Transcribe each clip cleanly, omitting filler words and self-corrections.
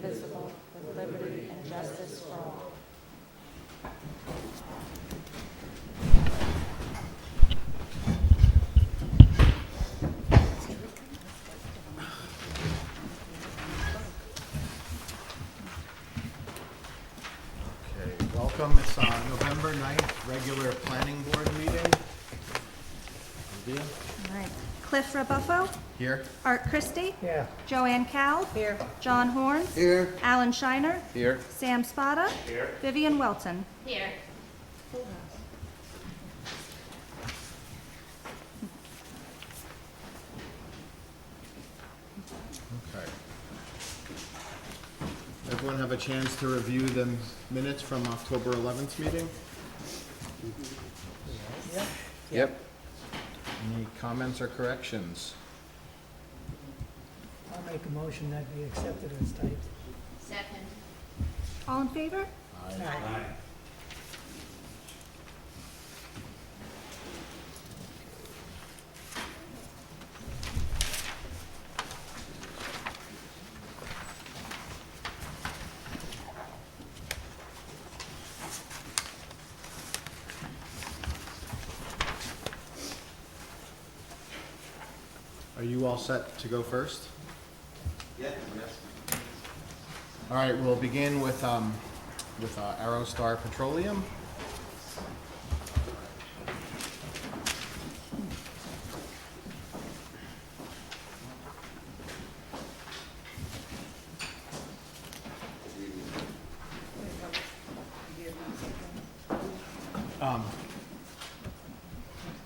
indivisible, with liberty and justice for all. Okay, welcome. It's November 9th, regular planning board meeting. Olivia? All right. Cliff Rebuffo, Here. Art Christie, Yeah. Joanne Cal, Here. John Horns, Here. Alan Shiner, Here. Sam Spada, Vivian Welton. Here. Okay. Everyone have a chance to review the minutes from October 11th meeting? Yep. Any comments or corrections? I'll make a motion that we accept it as typed. Second. All in favor? Aye. Are you all set to go first? Yeah, yes. All right, we'll begin with Aerostar Petroleum.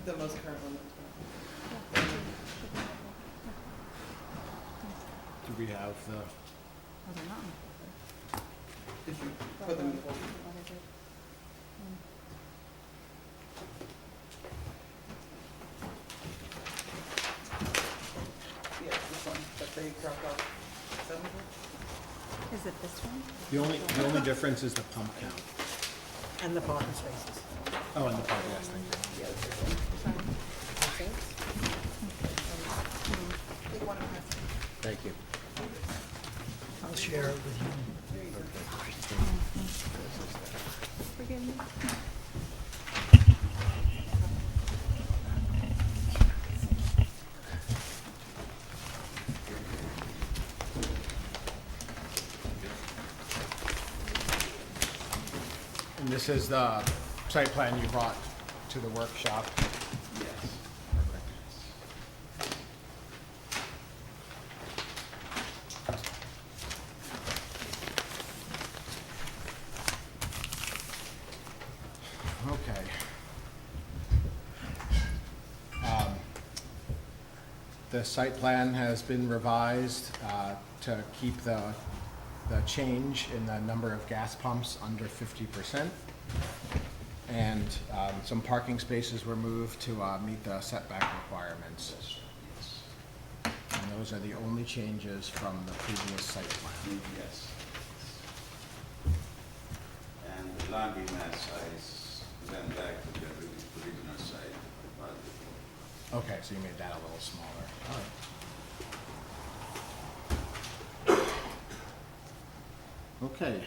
The most current one. Do we have the? Did you put them in the folder? Yeah, this one, that they dropped off. Is that one? Is it this one? The only difference is the pump count. And the parking spaces. Oh, and the pump, yes, thank you. Take one and pass it. Thank you. I'll share it with you. Forgive me. And this is the site plan you brought to the workshop. Yes. Okay. The site plan has been revised to keep the change in the number of gas pumps under 50%. And some parking spaces were moved to meet the setback requirements. And those are the only changes from the previous site plan. Yes. And the laundry mat size went back to the original size. Okay, so you made that a little smaller. All right. Okay.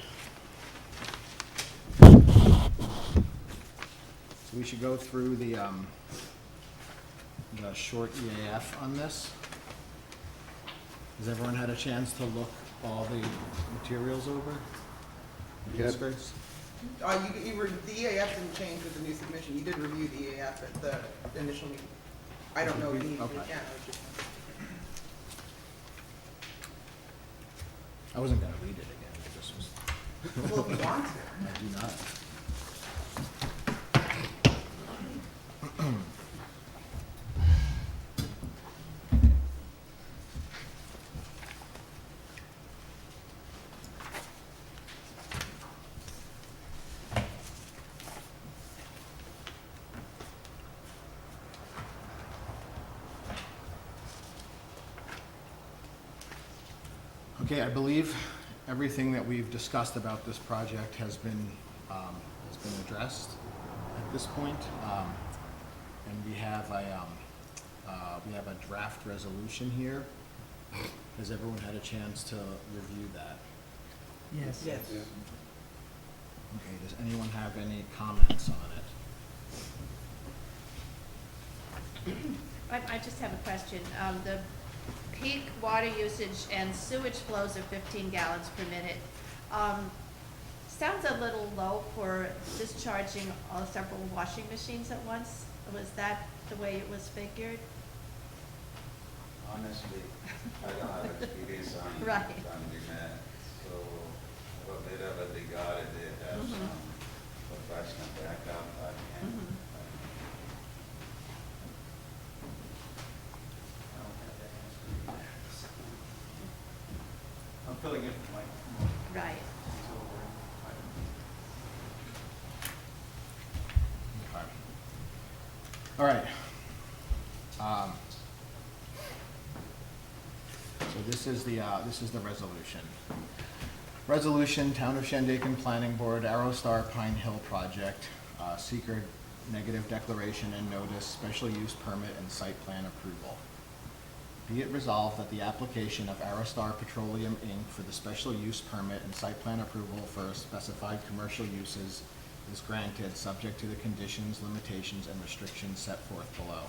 So we should go through the short EAF on this. Has everyone had a chance to look all the materials over? Yes, Grace? The EAF didn't change with the new submission. You did review the EAF at the initial meeting. I don't know if you need to Okay. again. I was just- I wasn't gonna read it again, I just was, Well, if you want to. I do not. Okay, I believe everything that we've discussed about this project has been addressed at this point. And we have a draft resolution here. Has everyone had a chance to review that? Yes. Yes. Okay, does anyone have any comments on it? I just have a question. The peak water usage and sewage flows of 15 gallons per minute, sounds a little low for discharging several washing machines at once. Was that the way it was figured? Honestly, I don't have experience on Right. demand, so whatever they got it, they have some professional backup. I can't. Mhm. I don't have that answer. I'm filling in for Mike. Right. He's over in Okay. All right. So this is the resolution. Resolution, Town of Shandaken Planning Board, Arrowstar Pine Hill Project, seeker negative declaration and notice, special use permit and site plan approval. Be it resolved that the application of Arrowstar Petroleum, Inc. for the special use permit and site plan approval for specified commercial uses is granted, subject to the conditions, limitations, and restrictions set forth below.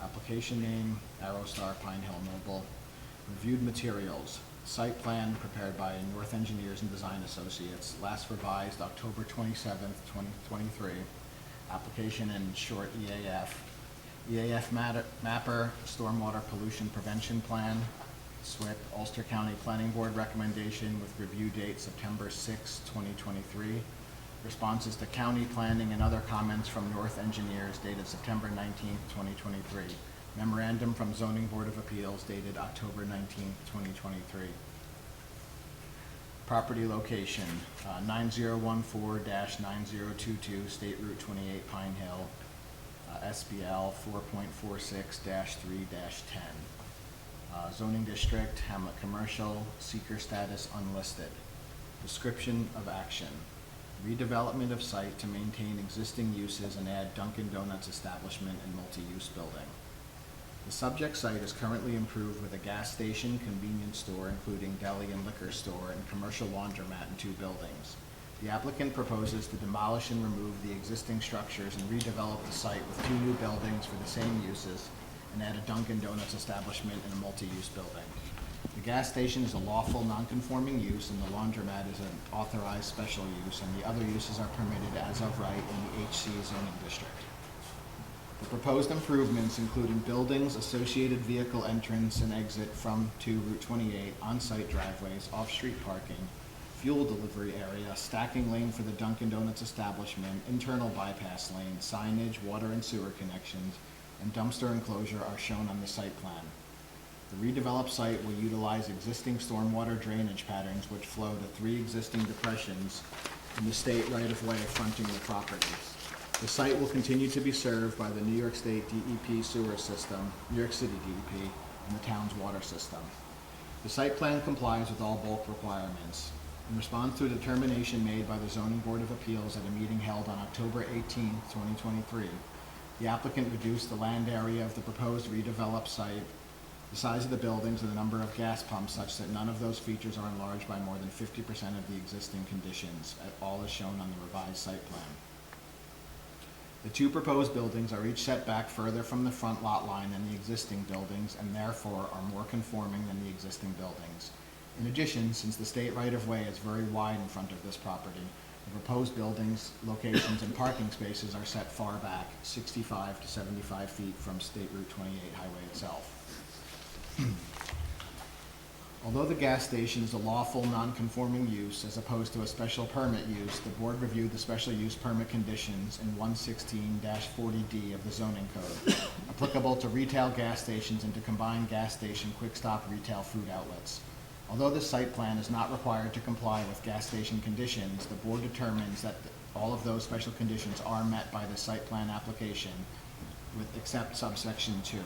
Application name, Arrowstar Pine Hill Noble. Reviewed materials, site plan prepared by North Engineers and Design Associates, last revised October 27th, 2023. Application and short EAF. EAF mapper, stormwater pollution prevention plan, SWIP, Ulster County Planning Board recommendation with review date September 6, 2023. Responses to county planning and other comments from North Engineers dated September 19th, 2023. Memorandum from Zoning Board of Appeals dated October 19th, 2023. Property location, 9014-9022 State Route 28 Pine Hill, SBL 4.46-3-10. Zoning district, Hamlet Commercial, seeker status unlisted. Description of action. Redevelopment of site to maintain existing uses and add Dunkin' Donuts establishment and multi-use building. The subject site is currently improved with a gas station, convenience store, including deli and liquor store, and commercial laundromat in 2 buildings. The applicant proposes to demolish and remove the existing structures and redevelop the site with 2 new buildings for the same uses and add a Dunkin' Donuts establishment and a multi-use building. The gas station is a lawful non-conforming use and the laundromat is an authorized special use, and the other uses are permitted as of right in the HC zoning district. The proposed improvements, including buildings, associated vehicle entrance and exit from to Route 28, on-site driveways, off-street parking, fuel delivery area, stacking lane for the Dunkin' Donuts establishment, internal bypass lane, signage, water and sewer connections, and dumpster enclosure are shown on the site plan. The redeveloped site will utilize existing stormwater drainage patterns which flow to 3 existing depressions in the state right-of-way fronting the property. The site will continue to be served by the New York State DEP sewer system, New York City DEP, and the town's water system. The site plan complies with all bulk requirements. In response to a determination made by the Zoning Board of Appeals at a meeting held on October 18, 2023, the applicant reduced the land area of the proposed redeveloped site, the size of the buildings, and the number of gas pumps such that none of those features are enlarged by more than 50% of the existing conditions, all as shown on the revised site plan. The 2 proposed buildings are each set back further from the front lot line than the existing buildings and therefore are more conforming than the existing buildings. In addition, since the state right-of-way is very wide in front of this property, the proposed buildings, locations, and parking spaces are set far back, 65 to 75 feet from State Route 28 highway itself. Although the gas station is a lawful non-conforming use as opposed to a special permit use, the board reviewed the special use permit conditions in 116-40D of the zoning code, applicable to retail gas stations and to combined gas station quick stop retail food outlets. Although this site plan is not required to comply with gas station conditions, the board determines that all of those special conditions are met by the site plan application, except subsection 2.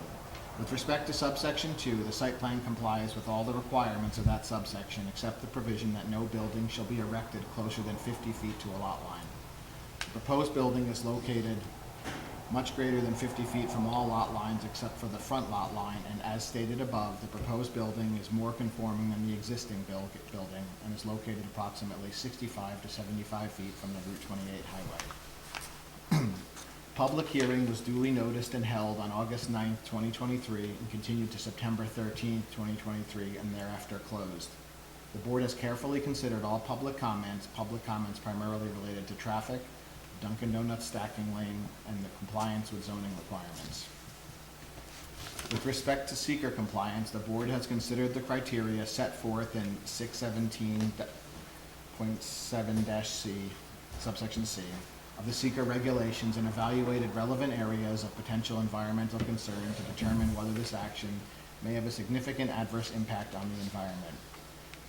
With respect to subsection 2, the site plan complies with all the requirements of that subsection except the provision that no building shall be erected closer than 50 feet to a lot line. The proposed building is located much greater than 50 feet from all lot lines except for the front lot line, and as stated above, the proposed building is more conforming than the existing building and is located approximately 65 to 75 feet from the Route 28 highway. Public hearing was duly noticed and held on August 9th, 2023, and continued to September 13th, 2023, and thereafter closed. The board has carefully considered all public comments primarily related to traffic, Dunkin' Donuts stacking lane, and the compliance with zoning requirements. With respect to seeker compliance, the board has considered the criteria set forth in 617.7-C, subsection C, of the seeker regulations and evaluated relevant areas of potential environmental concern to determine whether this action may have a significant adverse impact on the environment.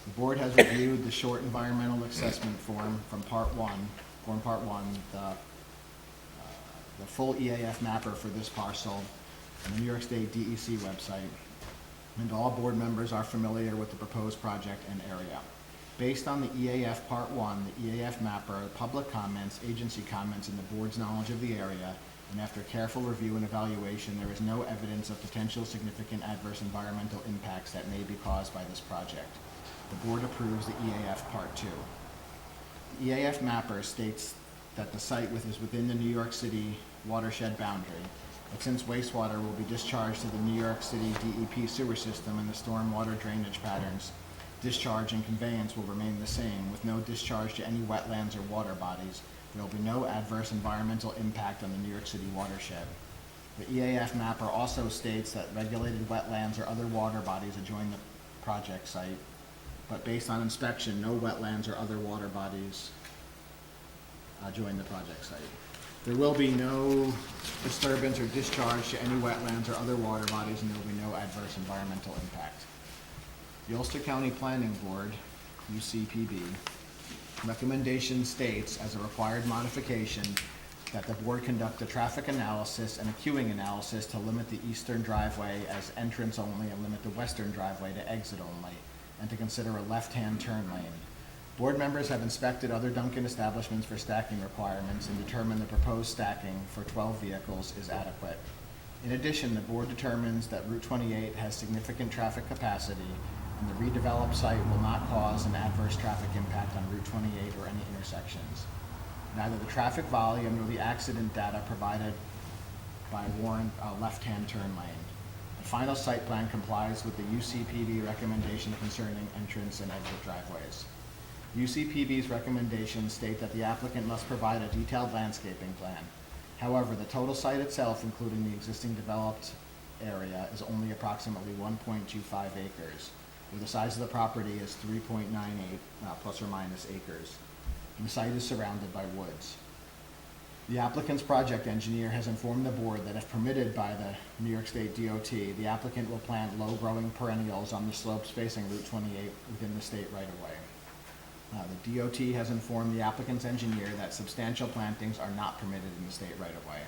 The board has reviewed the short environmental assessment form from Part 1, the full EAF mapper for this parcel on the New York State DEC website, and all board members are familiar with the proposed project and area. Based on the EAF Part 1, the EAF mapper, public comments, agency comments, and the board's knowledge of the area, and after careful review and evaluation, there is no evidence of potential significant adverse environmental impacts that may be caused by this project. The board approves the EAF Part 2. The EAF mapper states that the site is within the New York City watershed boundary, but since wastewater will be discharged to the New York City DEP sewer system and the stormwater drainage patterns, discharge and conveyance will remain the same, with no discharge to any wetlands or water bodies. There will be no adverse environmental impact on the New York City watershed. The EAF mapper also states that regulated wetlands or other water bodies adjoin the project site, but based on inspection, no wetlands or other water bodies adjoin the project site. There will be no disturbance or discharge to any wetlands or other water bodies, and there will be no adverse environmental impact. The Ulster County Planning Board, UCPB, recommendation states as a required modification that the board conduct a traffic analysis and a queuing analysis to limit the eastern driveway as entrance only and limit the western driveway to exit only, and to consider a left-hand turn lane. Board members have inspected other Dunkin' establishments for stacking requirements and determined the proposed stacking for 12 vehicles is adequate. In addition, the board determines that Route 28 has significant traffic capacity and the redeveloped site will not cause an adverse traffic impact on Route 28 or any intersections. Neither the traffic volume nor the accident data provided by warrant a left-hand turn lane. The final site plan complies with the UCPB recommendation concerning entrance and exit driveways. UCPB's recommendations state that the applicant must provide a detailed landscaping plan. However, the total site itself, including the existing developed area, is only approximately 1.25 acres, where the size of the property is 3.98 plus or minus acres, and the site is surrounded by woods. The applicant's project engineer has informed the board that if permitted by the New York State DOT, the applicant will plant low-growing perennials on the slopes facing Route 28 within the state right-of-way. The DOT has informed the applicant's engineer that substantial plantings are not permitted in the state right-of-way.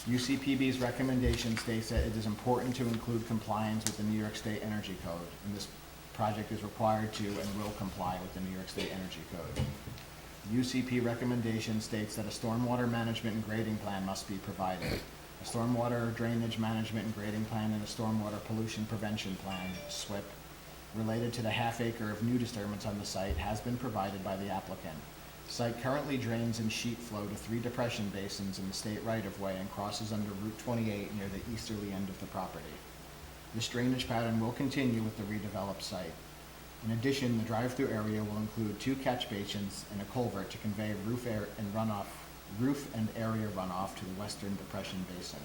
UCPB's recommendation states that it is important to include compliance with the New York State Energy Code, and this project is required to and will comply with the New York State Energy Code. The UCP recommendation states that a stormwater management and grading plan must be provided. A stormwater drainage management and grading plan and a stormwater pollution prevention plan, SWIP, related to the half-acre of new disturbance on the site has been provided by the applicant. The site currently drains in sheet flow to 3 depression basins in the state right-of-way and crosses under Route 28 near the easterly end of the property. This drainage pattern will continue with the redeveloped site. In addition, the drive-through area will include 2 catch basins and a culvert to convey roof and area runoff to the western depression basin.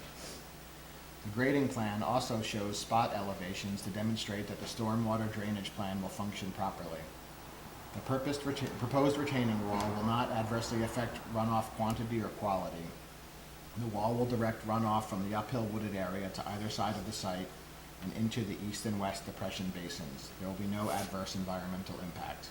The grading plan also shows spot elevations to demonstrate that the stormwater drainage plan will function properly. The proposed retaining wall will not adversely affect runoff quantity or quality. The wall will direct runoff from the uphill wooded area to either side of the site and into the east and west depression basins. There will be no adverse environmental impact.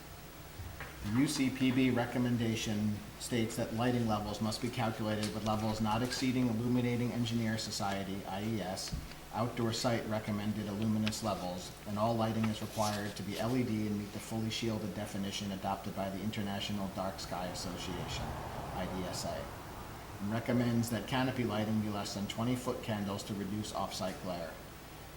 The UCPB recommendation states that lighting levels must be calculated with levels not exceeding Illuminating Engineer Society, IES, outdoor site recommended luminous levels, and all lighting is required to be LED and meet the fully shielded definition adopted by the International Dark Sky Association, IDSA. and recommends that canopy lighting be less than 20-foot candles to reduce off-site glare.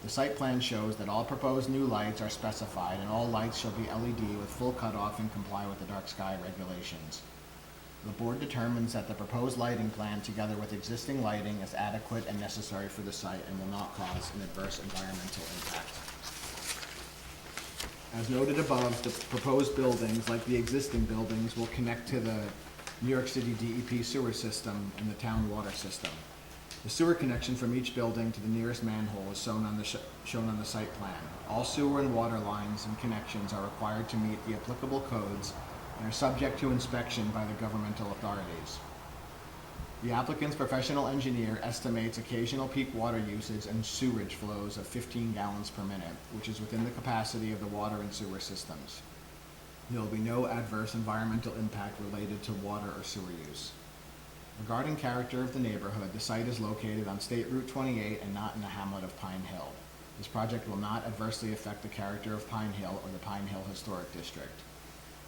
The site plan shows that all proposed new lights are specified and all lights shall be LED with full cutoff and comply with the dark sky regulations. The board determines that the proposed lighting plan, together with existing lighting, is adequate and necessary for the site and will not cause an adverse environmental impact. As noted above, the proposed buildings, like the existing buildings, will connect to the New York City DEP sewer system and the town water system. The sewer connection from each building to the nearest manhole is shown on the site plan. All sewer and water lines and connections are required to meet the applicable codes and are subject to inspection by the governmental authorities. The applicant's professional engineer estimates occasional peak water usage and sewerage flows of 15 gallons per minute, which is within the capacity of the water and sewer systems. There will be no adverse environmental impact related to water or sewer use. Regarding character of the neighborhood, the site is located on State Route 28 and not in the hamlet of Pine Hill. This project will not adversely affect the character of Pine Hill or the Pine Hill Historic District.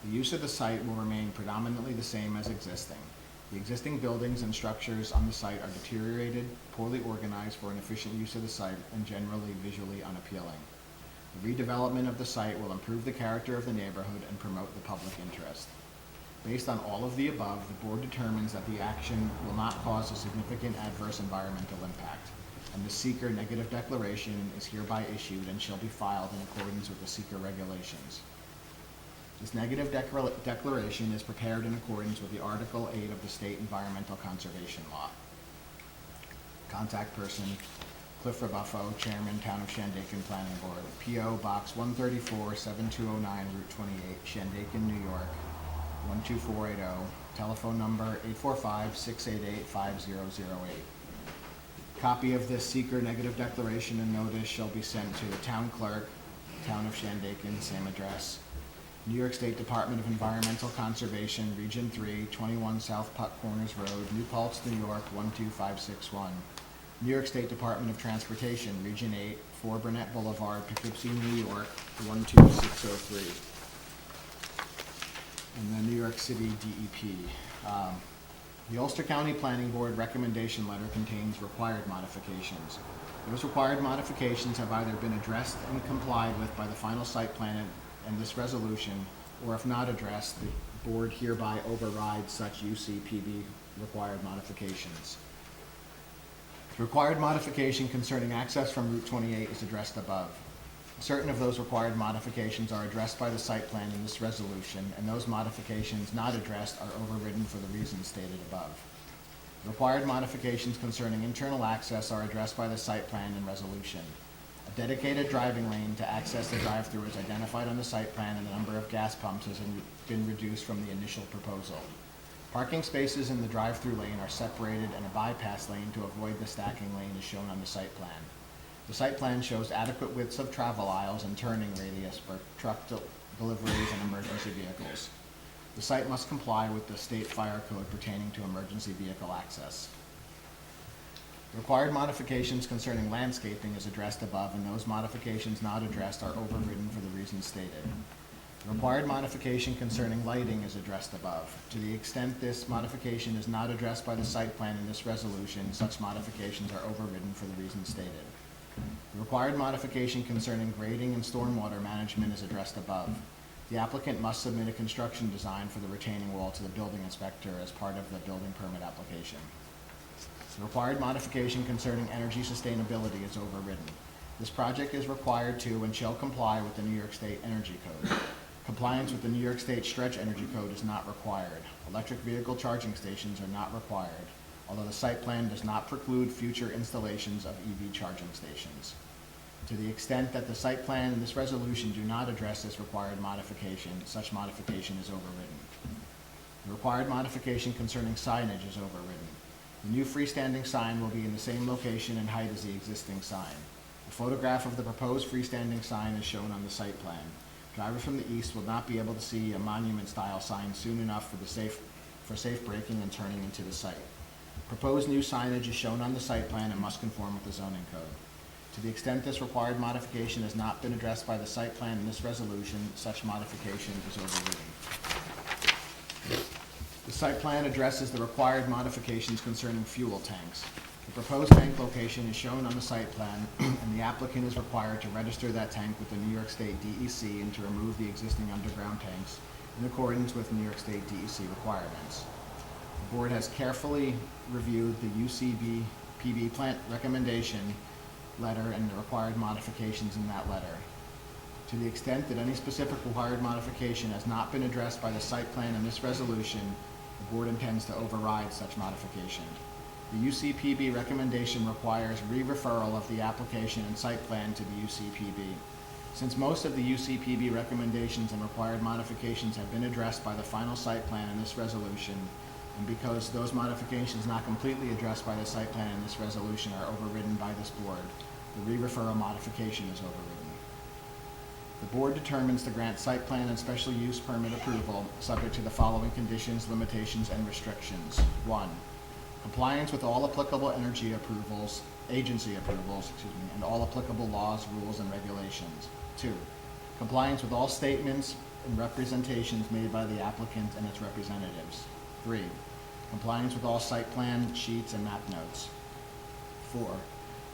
The use of the site will remain predominantly the same as existing. The existing buildings and structures on the site are deteriorated, poorly organized for an efficient use of the site, and generally visually unappealing. The redevelopment of the site will improve the character of the neighborhood and promote the public interest. Based on all of the above, the board determines that the action will not cause a significant adverse environmental impact, and the seeker negative declaration is hereby issued and shall be filed in accordance with the seeker regulations. This negative declaration is prepared in accordance with the Article 8 of the State Environmental Conservation Law. Contact person, Cliff Rebuffo, Chairman, Town of Shandaken Planning Board, P.O. Box 134, 7209, Route 28, Shandaken, New York, 12480, telephone number 845-688-5008. Copy of this seeker negative declaration and notice shall be sent to the town clerk, Town of Shandaken, same address, New York State Department of Environmental Conservation, Region 3, 21 South Putt Corners Road, New Paltz, New York, 12561. New York State Department of Transportation, Region 8, 4 Burnett Boulevard, Poughkeepsie, New York, 12603. And the New York City DEP. The Ulster County Planning Board recommendation letter contains required modifications. Those required modifications have either been addressed and complied with by the final site plan and this resolution, or if not addressed, the board hereby overrides such UCPB required modifications. The required modification concerning access from Route 28 is addressed above. Certain of those required modifications are addressed by the site plan in this resolution, and those modifications not addressed are overridden for the reasons stated above. The required modifications concerning internal access are addressed by the site plan and resolution. A dedicated driving lane to access the drive-through is identified on the site plan, and the number of gas pumps has been reduced from the initial proposal. Parking spaces in the drive-through lane are separated, and a bypass lane to avoid the stacking lane is shown on the site plan. The site plan shows adequate widths of travel aisles and turning radius for truck deliveries and emergency vehicles. The site must comply with the state fire code pertaining to emergency vehicle access. The required modifications concerning landscaping is addressed above, and those modifications not addressed are overridden for the reasons stated. The required modification concerning lighting is addressed above. To the extent this modification is not addressed by the site plan in this resolution, such modifications are overridden for the reasons stated. The required modification concerning grading and stormwater management is addressed above. The applicant must submit a construction design for the retaining wall to the building inspector as part of the building permit application. The required modification concerning energy sustainability is overridden. This project is required to and shall comply with the New York State Energy Code. Compliance with the New York State Stretch Energy Code is not required. Electric vehicle charging stations are not required, although the site plan does not preclude future installations of EV charging stations. To the extent that the site plan and this resolution do not address this required modification, such modification is overridden. The required modification concerning signage is overridden. The new freestanding sign will be in the same location and height as the existing sign. A photograph of the proposed freestanding sign is shown on the site plan. Drivers from the east will not be able to see a monument-style sign soon enough for safe braking and turning into the site. Proposed new signage is shown on the site plan and must conform with the zoning code. To the extent this required modification has not been addressed by the site plan in this resolution, such modification is overridden. The site plan addresses the required modifications concerning fuel tanks. The proposed tank location is shown on the site plan, and the applicant is required to register that tank with the New York State DEC and to remove the existing underground tanks in accordance with New York State DEC requirements. The board has carefully reviewed the UCB-PB plant recommendation letter and the required modifications in that letter. To the extent that any specific required modification has not been addressed by the site plan in this resolution, the board intends to override such modification. The UCPB recommendation requires re-referral of the application and site plan to the UCPB. Since most of the UCPB recommendations and required modifications have been addressed by the final site plan in this resolution, and because those modifications not completely addressed by the site plan in this resolution are overridden by this board, the re-referral modification is overridden. The board determines to grant site plan and special use permit approval subject to the following conditions, limitations, and restrictions. 1, compliance with all applicable energy approvals, agency approvals, and all applicable laws, rules, and regulations. 2, compliance with all statements and representations made by the applicant and its representatives. 3, compliance with all site plan sheets and map notes. 4,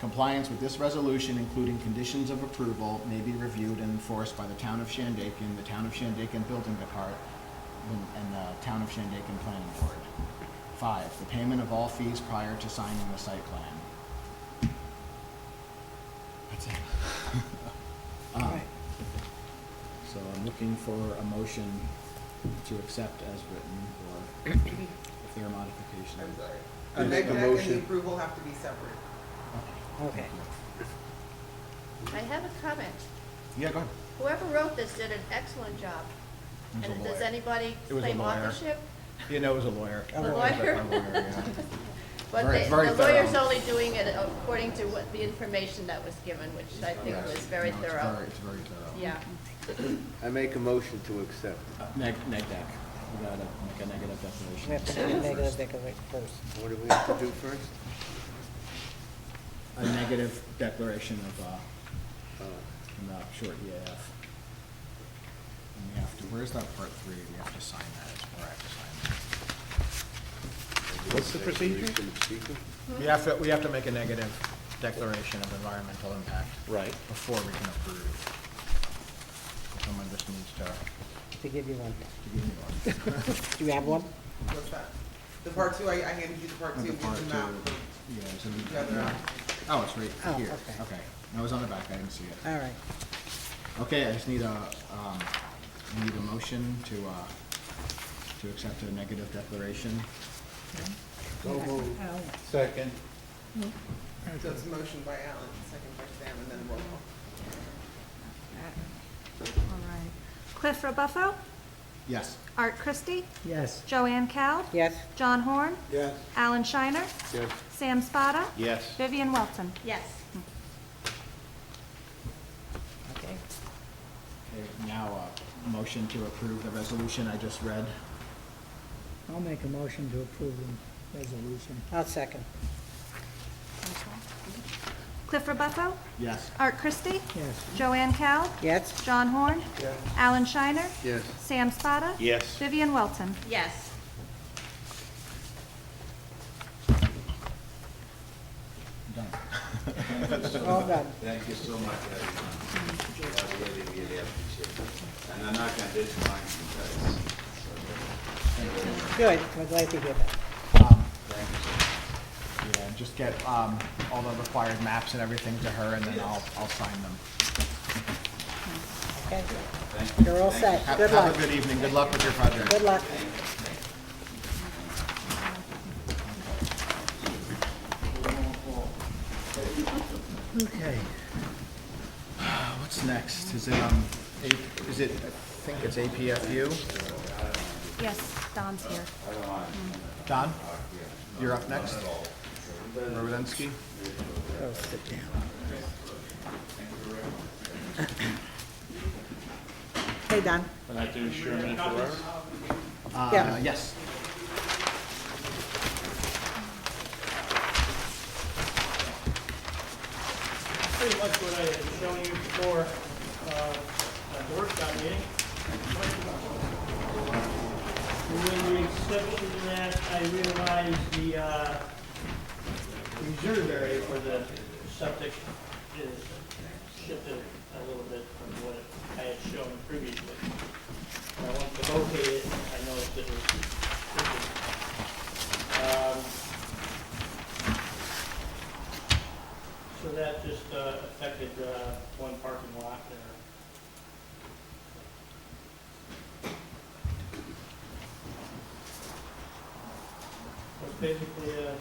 compliance with this resolution, including conditions of approval, may be reviewed and enforced by the Town of Shandaken, the Town of Shandaken Building Department, and the Town of Shandaken Planning Board. 5, the payment of all fees prior to signing the site plan. That's it. Right. So I'm looking for a motion to accept as written, or if there are modifications. I'm sorry. I The make neg a deck and motion. the approval have to be separate. Okay. I have a comment. Yeah, go ahead. Whoever wrote this did an excellent job. It was a And does lawyer. anybody It was a claim lawyer. authorship? You know, it was a lawyer. A lawyer? A lawyer, yeah. But Very- the very lawyer's thorough. only doing it according to what the information that was given, which I think Yes. was very No, thorough. It's very thorough. Yeah. I make a motion to accept. Neg deck. We gotta make a negative declaration. We have to make a negative declaration first. What do we have to do first? A negative declaration of, Oh, in the short EAF. And we have to, where's that part 3? We have to sign that, or I have to sign that. What's the procedure? Procedure? We have to make a negative declaration of environmental impact. Right. Before we can approve. Someone just needs to To give you one. give me one. Do you have one? What's that? The part 2, I handed you the part 2 The with part the 2, map. yeah, it's in The other app. Oh, it's right Oh, here. okay. Okay. No, it was on the back, I didn't see it. All right. Okay, I just need a motion to accept a negative declaration. So moved. Al, Second. So it's a motion by Alan, second by Sam, and then roll call. All right. Cliff Rebuffo, Yes. Art Christie, Yes. Joanne Cal, Yes. John Horn, Yes. Alan Shiner, Yes. Sam Spada, Yes. Vivian Welton. Yes. Okay. Okay, now a motion to approve the resolution I just read. I'll make a motion to approve the resolution. I'll second. Cliff Rebuffo, Yes. Art Christie, Yes. Joanne Cal, Yes. John Horn, Yes. Alan Shiner, Yes. Sam Spada, Yes. Vivian Welton. Yes. Done. All done. Thank you so much, everyone. I really, really appreciate it. And I'm not gonna disappoint you guys. Good. We're glad to hear that. Thank you so much. Yeah, just get all the required maps and everything to her, and then I'll sign them. Okay. Thank you. You're all set. Have Good have luck. a good evening. Good luck with your project. Good luck. Okay. What's next? Is it, I think it's APFU? Yes, Don's here. Don? You're up next? Rodensky? Go sit down. Hey, Don. And I do Sherman Ferrera? Yeah. Yes. Pretty much what I had shown you before, at the workshop meeting. With the exception of that, I realize the reserve area for the septic is shifted a little bit from what I had shown previously. When I went to locate it, I noticed it was shifted. So that just affected one parking lot there. It's basically a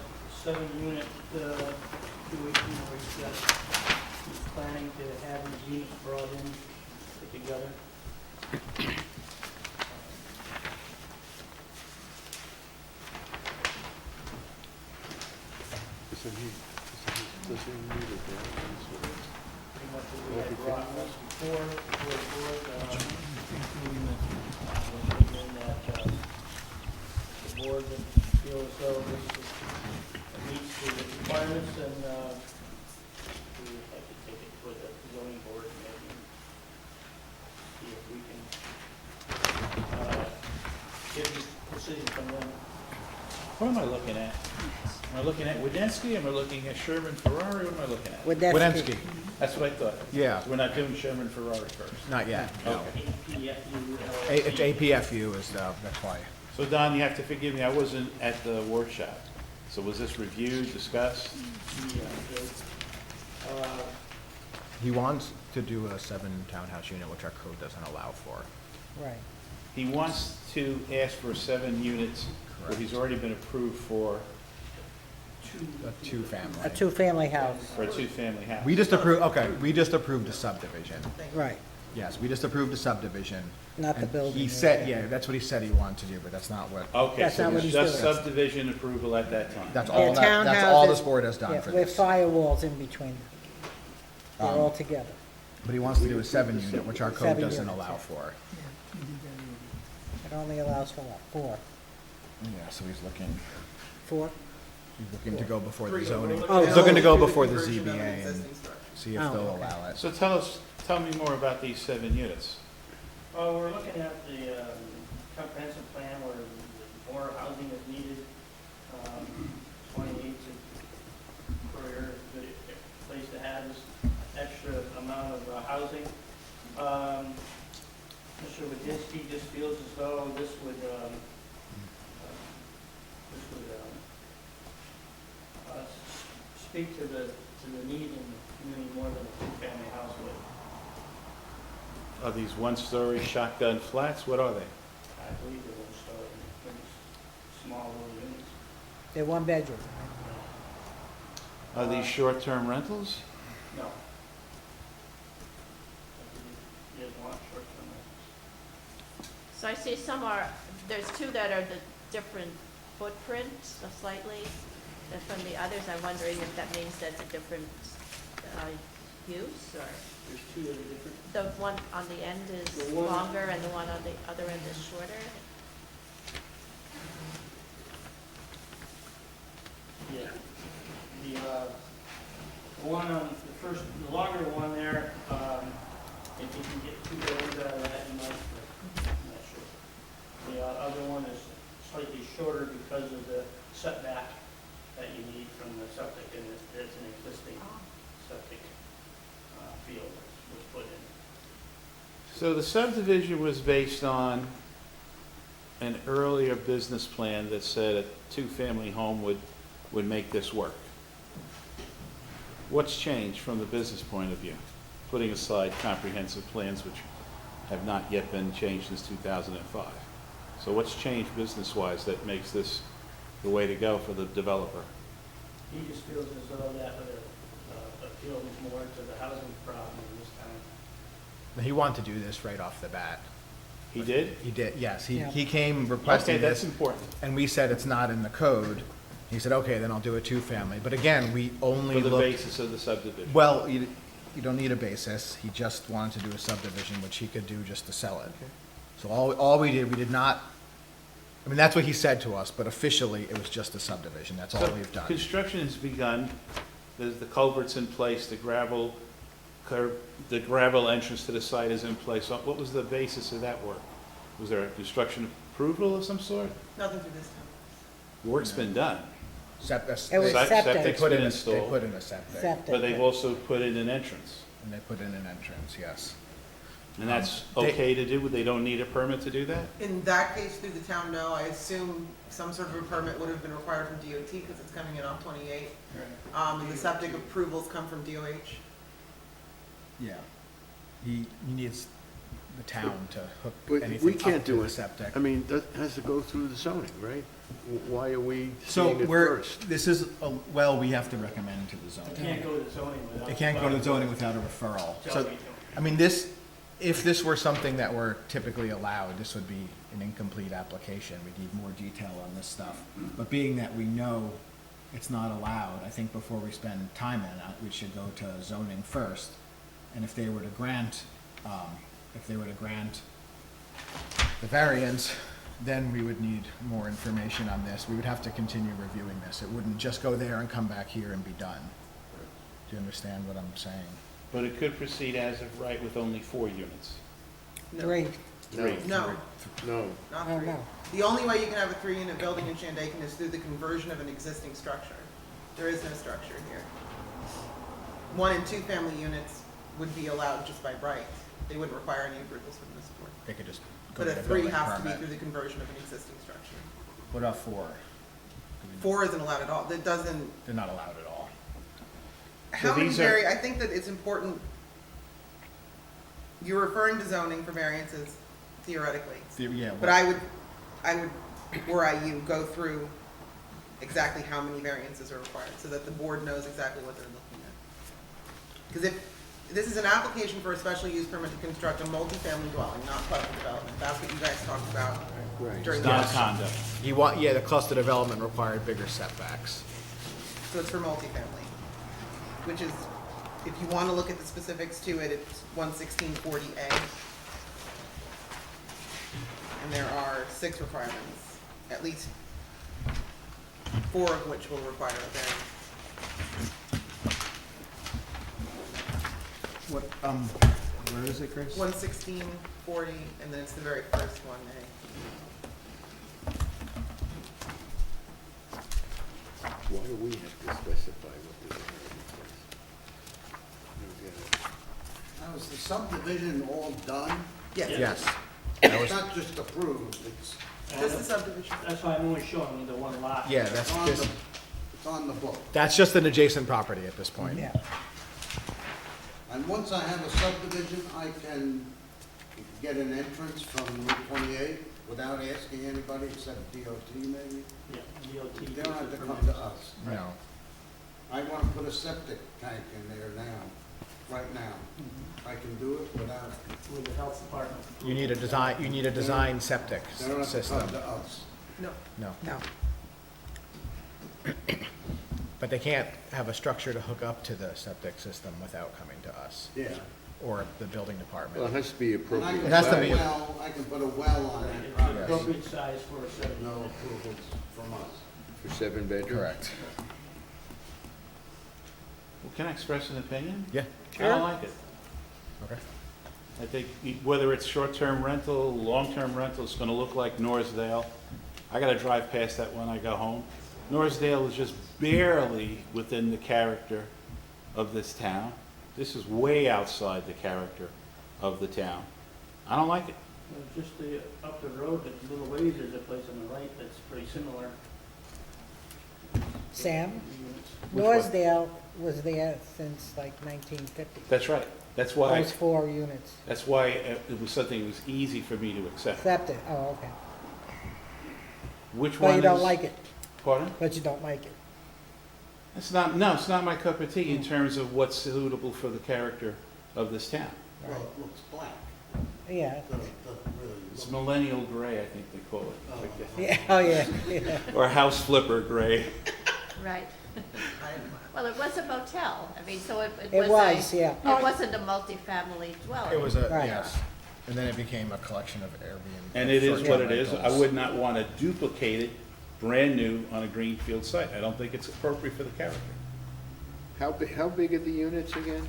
7-unit situation where he's planning to have these units brought in, put together. Does he need a variance or? Pretty much what we had brought once before the board, looking that the board would feel as though this meets the requirements, and we would like to take it to the zoning board and maybe see if we can get a decision from them. What am I looking at? Am I looking at Wedensky? Am I looking at Sherman Ferrari? What am I looking at? Wedensky, That's what I thought. yeah, So we're not doing Sherman Ferrari first. not yet, no. APFU, It's APFU is the, that's why. So Don, you have to forgive me, I wasn't at the workshop. So was this reviewed, discussed? He wants to do a 7 townhouse unit, which our code doesn't allow for. Right. He wants to ask for 7 units, but Correct. he's already been approved for A 2-family. A two-family house, a 2-family house. We just approved, okay, we just approved a subdivision. right, Yes, we just approved a subdivision. not the And building. He said, yeah, that's what he said he wanted to do, but that's not what, Okay, That's so not what it's he's just doing. subdivision approval at that time. that's Yeah, all, that's all this townhouses- board has done Yeah, for with this. firewalls in between. They're Um, all together. But he wants to do a 7 unit, which our code 7 doesn't units, allow yeah. for. It only allows for what, 4? Yeah, so he's looking, 4? he's looking to go before the Three. zoning. Oh, He's looking to go Three before the conversion of an ZBA and existing structure. see if Oh, they'll okay. allow it. So tell me more about these 7 units. Well, we're looking at the comprehensive plan where more housing is needed. 28 per year is a good place to have this extra amount of housing. Mr. Wadinski just feels as though this would speak to the need in the community more than a 2-family house would. Are these 1-story shotgun flats? What are they? I believe they will start in small little units. They're 1 bedroom. Are these short-term rentals? No. I believe he doesn't want short-term rentals. So I see there's 2 that are the different footprints, so slightly. And from the others, I'm wondering if that means that's a different use, or There's 2 that are different. the one on the end is The one- longer and the one on the other end is shorter? Yeah. The one on, the longer one there, if you can get 2 buildings out of that, you might, I'm not sure. The other one is slightly shorter because of the setback that you need from the septic, and it's an existing septic field that was put in. So the subdivision was based on an earlier business plan that said a 2-family home would make this work. What's changed from the business point of view? Putting aside comprehensive plans which have not yet been changed since 2005. So what's changed business-wise that makes this the way to go for the developer? He just feels as though that would appeal more to the housing problem in this town. He wanted to do this right off the bat. He did? He did, yes. Yeah. He came Okay, requesting that's this, important. and we said it's not in the code. He said, okay, then I'll do a 2-family. But again, we only For the looked, basis of the subdivision. well, you don't need a basis. He just wanted to do a subdivision, which he could do just to sell it. So all we did not, I mean, that's what he said to us, but officially, it was just a subdivision. That's all So we've done. Construction has begun, there's the culvert's in place, the gravel entrance to the site is in place. So what was the basis of that work? Was there a construction approval of some sort? Nothing through this time. Work's been done, It was Sep- septic. They septic's put been in, installed. they put in a septic, Septic. but they've also put in an entrance. and they put in an entrance, yes. And that's They- okay to do? They don't need a permit to do that? In that case, through the town, no, I assume some sort of a permit would have been required from DOT because it's coming in off 28. And the septic approvals come from DOH. Yeah. He needs the town to hook But anything we up can't to do the it. septic. I mean, that has to go through the zoning, right? Why are we So seeing it we're, first? this is, well, we have to recommend to the It zoning. can't go to zoning without. It can't go to zoning without a referral. So, Zoning. I mean, this, if this were something that were typically allowed, this would be an incomplete application. We'd need more detail on this stuff. But being that we know it's not allowed, I think before we spend time on it, we should go to zoning first. And if they were to grant, the variance, then we would need more information on this. We would have to continue reviewing this. It wouldn't just go there and come back here and be done. Do you understand what I'm saying? But it could proceed as of right with only 4 units. No. 3. Three. No, No. not Oh, 3. no. The only way you can have a 3-unit building in Shandaken is through the conversion of an existing structure. There is no structure here. 1 and 2 family units would be allowed just by right. They wouldn't require any approvals from this board. They could just go But get a a 3 building has to be permit. through the conversion of an existing structure. What about 4? 4 isn't allowed at all. That doesn't, They're not allowed at all. how many these are- I think that it's important, you're referring to zoning for variances theoretically. Yeah, But I would, were I you, go through exactly how many variances are required, so that the board knows exactly what they're looking at. Because if, this is an application for a special use permit to construct a multifamily dwelling, not cluster development, that's what you guys talked about Right. during It's the. not a condo. the cluster development required bigger setbacks. So it's for multifamily, which is, if you want to look at the specifics to it, it's 11640A. And there are 6 requirements, at least 4 of which will require a variance. What, where is it, Chris? 11640, and then it's the very first one, Why do we have to specify what the zoning is? Now, is the subdivision all done? Yes. Yes. It's not just approved, it's Just the subdivision. That's why I'm only showing you the one lot. Yeah, that's on just, the, it's on the book. that's just an adjacent property at this point. Yeah. And once I have a subdivision, I can get an entrance from Route 28 without asking anybody except DOT maybe? Yeah, DOT. They don't have to come to us. No. I want to put a septic tank in there now, right now. I can do it without, With the health department. You need a design septic they don't have to system. come to us. No. No. No. But they can't have a structure to hook up to the septic system without coming to us Yeah. or the building Well, it department. has to be And I appropriate. can It has put to a be- well, I can put a well on that It's property. appropriate size for a set. No approvals from us. For 7 bedrooms? Correct. Well, can I express an opinion? Yeah. I don't like it. Okay. I think whether it's short-term rental, long-term rental, it's gonna look like Norsdale. I gotta drive past that when I go home. Norsdale is just barely within the character of this town. This is way outside the character of the town. I don't like it. Just up the road, a little ways, there's a place on the right that's pretty similar. Sam, Which one? Norsdale was there since like 1950. That's right. That's why, Those 4 units. that's why it was something that was easy for me to accept. Septic, oh, okay. Which one But is? you don't like it, Pardon? but you don't like it. It's not, no, it's not my cup of tea in terms of what's suitable for the character of this town. Well, it looks black. Yeah, Doesn't really It's look. millennial gray, I think they call it. Oh. yeah, oh, yeah, yeah. Or house flipper gray. Right. I didn't mind. Well, it was a motel. I mean, so it It was, yeah. It wasn't a multifamily dwelling. It was a, Right. yes. And then it became a collection of Airbnb. And it is what short-term it is. I rentals. would not want to duplicate it brand new on a greenfield site. I don't think it's appropriate for the character. How big are the units again?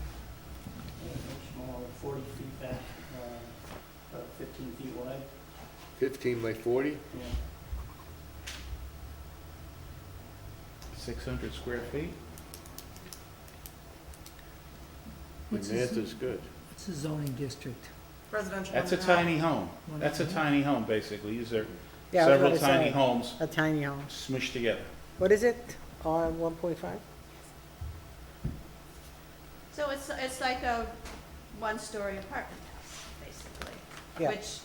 Small, 40 feet back, about 15 feet wide. 15 by 40? Yeah. 600 square feet? Your What's math the- is good. What's the zoning district? Residential. That's a 1.5. tiny home. That's a tiny home, basically. These are Yeah, I was several gonna tiny say, homes A tiny home. smushed together. What is it? R 1.5? So it's like a one-story apartment house, basically. Yeah. Which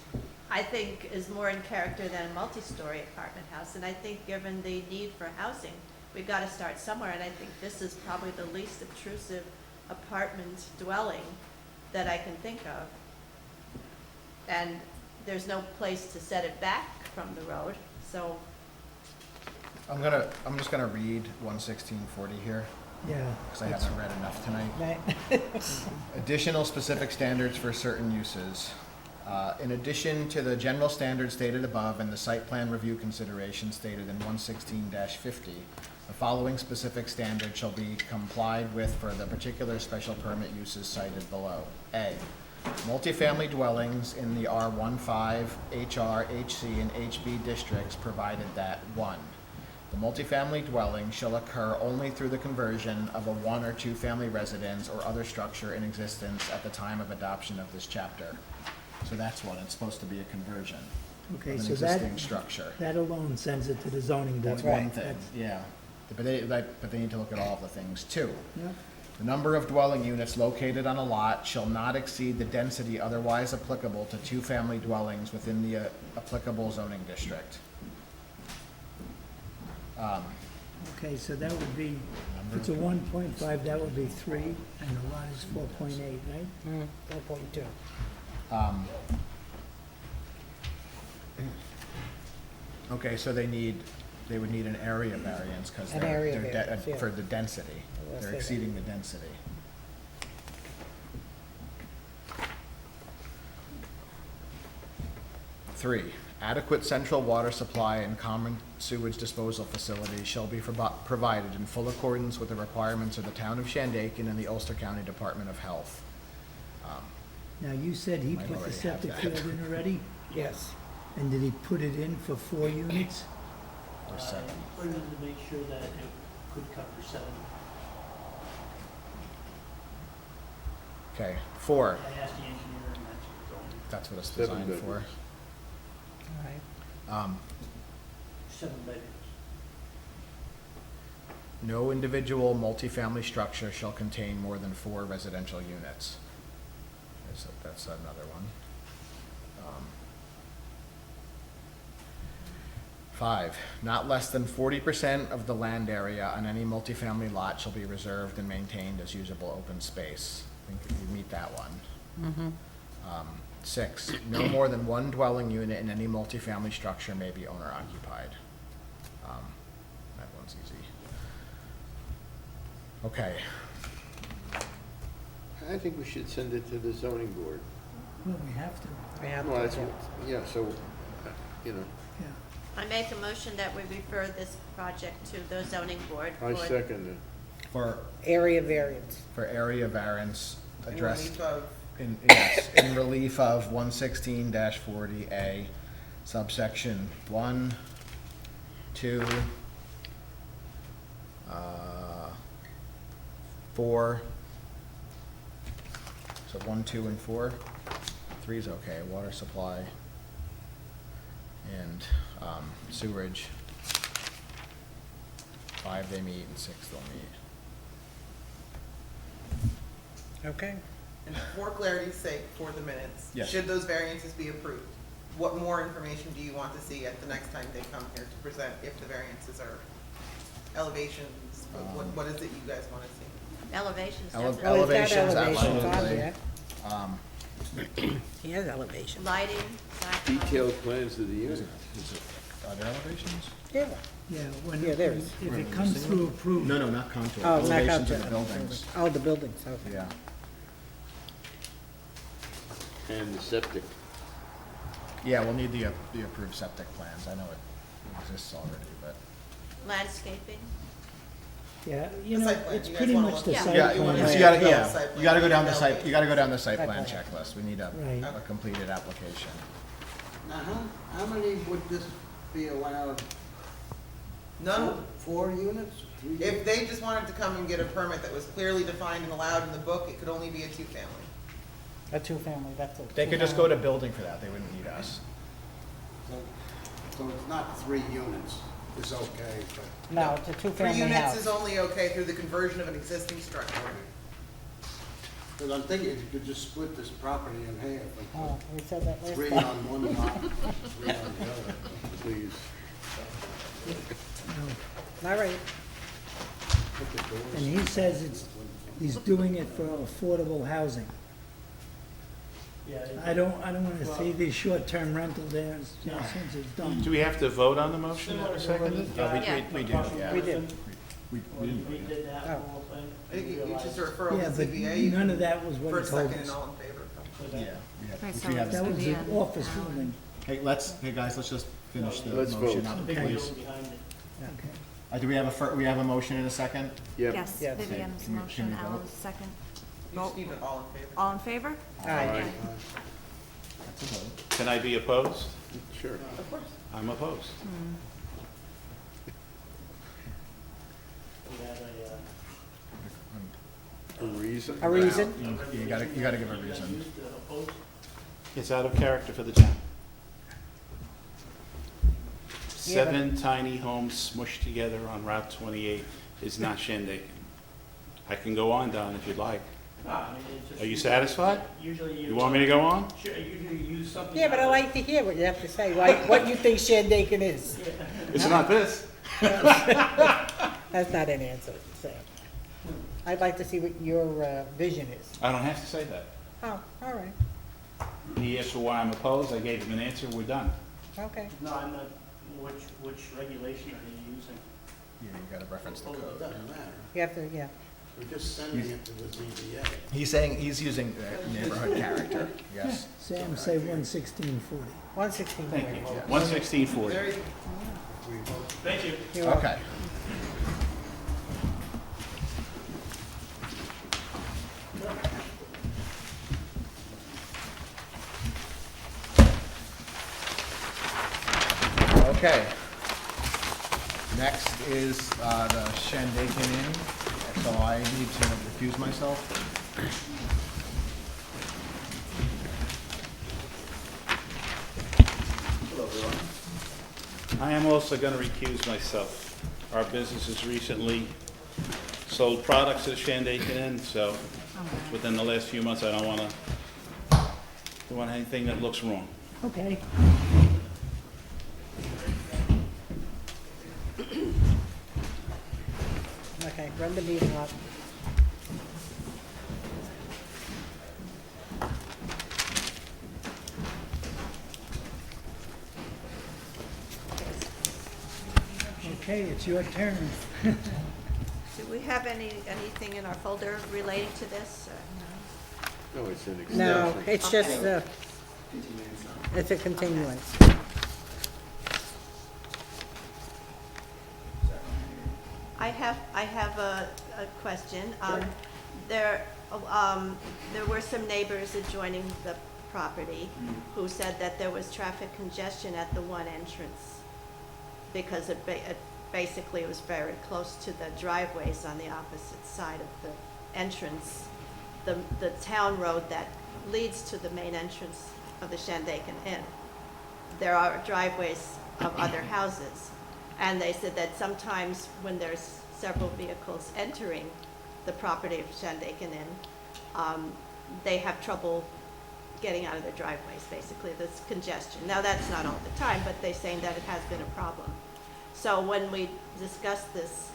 I think is more in character than a multi-story apartment house. And I think given the need for housing, we've got to start somewhere. And I think this is probably the least obtrusive apartment dwelling that I can think of. And there's no place to set it back from the road, so, I'm just gonna read 11640 here, Yeah. because I haven't read enough tonight. Right. Additional specific standards for certain uses. In addition to the general standards stated above and the site plan review considerations stated in 116-50, the following specific standards shall be complied with for the particular special permit uses cited below. A, multifamily dwellings in the R15, HR, HC, and HB districts, provided that, 1, the multifamily dwelling shall occur only through the conversion of a one or two family residence or other structure in existence at the time of adoption of this chapter. So that's what, it's supposed to be a conversion Okay, of an so that, existing structure. that alone sends it to the zoning board. That's one Right. thing, yeah. But they need to look at all of the things too. Yep. The number of dwelling units located on a lot shall not exceed the density otherwise applicable to two-family dwellings within the applicable zoning district. Okay, so that would be, if it's a 1.5, that would be 3, and the lot is 4.8, right? 4.2. Okay, so they would need an area variance because An area variance, yeah. for the density. Let's They're say that. exceeding the density. Three, adequate central water supply and common sewage disposal facilities shall be provided in full accordance with the requirements of the town of Shandaken and the Ulster County Department of Health. Now, you said he Might put the already have septic that. field in already, Yes. and did he put it in for 4 units? Or seven. Put it in to make sure that it could cover 7. Okay, 4, I asked the engineer and that's what it's 7 designed for. bedrooms. All right. 7 bedrooms. No individual multifamily structure shall contain more than 4 residential units. That's another one. 5, not less than 40% of the land area on any multifamily lot shall be reserved and maintained as usable open space. I think you meet that one. 6, no more than 1 dwelling unit in any multifamily structure may be owner occupied. That one's easy. Okay, I think we should send it to the zoning board. Well, we have to, We have Well, to, that's, yeah. what- yeah, so, you know, yeah. I make a motion that we refer this project to the zoning board. I for- second it. for Area variance. area variance In addressed relief of, in relief of 116-40A, subsection 1, 2, 4. So 1, 2, and 4. 3 is okay, water supply and sewerage. 5 they meet and 6 they'll meet. Okay. and for clarity's sake, for the minutes, Yes. should those variances be approved, what more information do you want to see at the next time they come here to present if the variances are elevations? What is it you guys want to see? Elevations, Ele- definitely. Oh, he's got Elevations, elevations on absolutely. there. Um, He has elevations. Lighting, sidewalk. Detailed plans of the unit. Are there elevations? Yeah. Yeah, Yeah, there is. if it comes through approved. No, not contour, Oh, not elevations contour. of the buildings. Oh, the buildings, okay. Yeah. And the septic. Yeah, we'll need the approved septic plans. I know it exists already, but. Landscaping. Yeah, The site plan, it's you guys pretty wanna much look the at- site Yeah, plan. you gotta go down the site, you gotta go down the site Site plan plan. checklist. We need Right. a completed application. Now, how many would this be allowed? None, Four units? Three if units? they just wanted to come and get a permit that was clearly defined and allowed in the book, it could only be a two-family. A two-family, that's a. They could just go to building for that, they wouldn't need us. So it's not 3 units is okay, but. No, it's a 3 two-family units house. is only okay through the conversion of an existing structure. Because I'm thinking you could just split this property in half and Oh, we said that put last 3 time. on one lot, 3 on the other. Please. All right, Put the doors. And he says he's doing it for affordable housing. Yeah, I don't wanna see these short-term rental there, since it's done. Do we have to vote on the motion that was seconded? We do, yeah. we did. We didn't. We did that Oh. whole thing. I think you just realized- refer to Yeah, the but ZBA. you none can of that was what First, he told second, and us. all in favor. Yeah, Right, which so we have. it's That gonna was be the an office hour. building. Hey guys, let's just finish the Let's motion vote. up, Big please. deal behind it. Okay. Do we have a motion in a second? Yep. Yes, Yes. Vivian's Can we motion, vote? Alan's second. You just need an all in favor. All in favor? Aye. That's a vote. Can I be opposed? Sure. Of course. I'm opposed. We had A reason? A reason? You gotta give a reason. used to oppose. It's out of character for the town. Yeah, but- 7 tiny homes smushed together on Route 28 is not Shandaken. I can go on, Don, if you'd like. No, I mean, it's just. Are you satisfied? Usually You want me to go on? Sure, usually you use something. Yeah, but I like to hear what you have to say, like, what you think Shandaken is. It's not this. That's not an answer, so. I'd like to see what your vision is. I don't have to say that. Oh, all right, He asked for why I'm opposed, I gave him an answer, we're done. okay. No, I'm not, which regulation are you using? Yeah, you gotta reference the It code. doesn't matter. You have to, yeah. We're just sending it to the ZBA. He's using neighborhood character, yes. Sam, say 11640. 116. Thank you. Yeah. 11640. There you We vote. Thank you. You're welcome. Okay. Okay. Next is the Shandaken Inn, so I need to recuse myself. I am also going to recuse myself. Our business has recently sold products at Shandaken Inn, so within the last few months, I don't want anything that looks wrong. Okay. Okay, run the meeting up. Okay, it's your turn. Do we have anything in our folder relating to this? No? No, it's an No, extension. it's just, it's a continuance. I have a question. There were some neighbors adjoining the property who said that there was traffic congestion at the one entrance because it basically was very close to the driveways on the opposite side of the entrance. The town road that leads to the main entrance of the Shandaken Inn. There are driveways of other houses. And they said that sometimes when there's several vehicles entering the property of Shandaken Inn, they have trouble getting out of their driveways, basically, there's congestion. Now, that's not all the time, but they're saying that it has been a problem. So when we discussed this,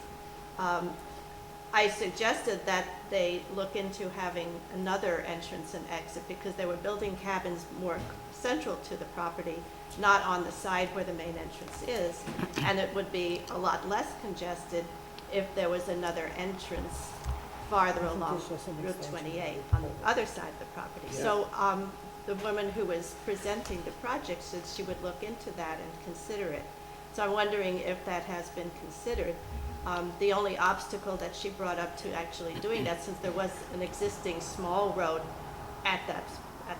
I suggested that they look into having another entrance and exit because they were building cabins more central to the property, not on the side where the main entrance is. And it would be a lot less congested if there was another entrance farther along This was an Route extension. 28 on the other side of the property. So the woman who was presenting the project said she would look into that and consider it. So I'm wondering if that has been considered. The only obstacle that she brought up to actually doing that, since there was an existing small road at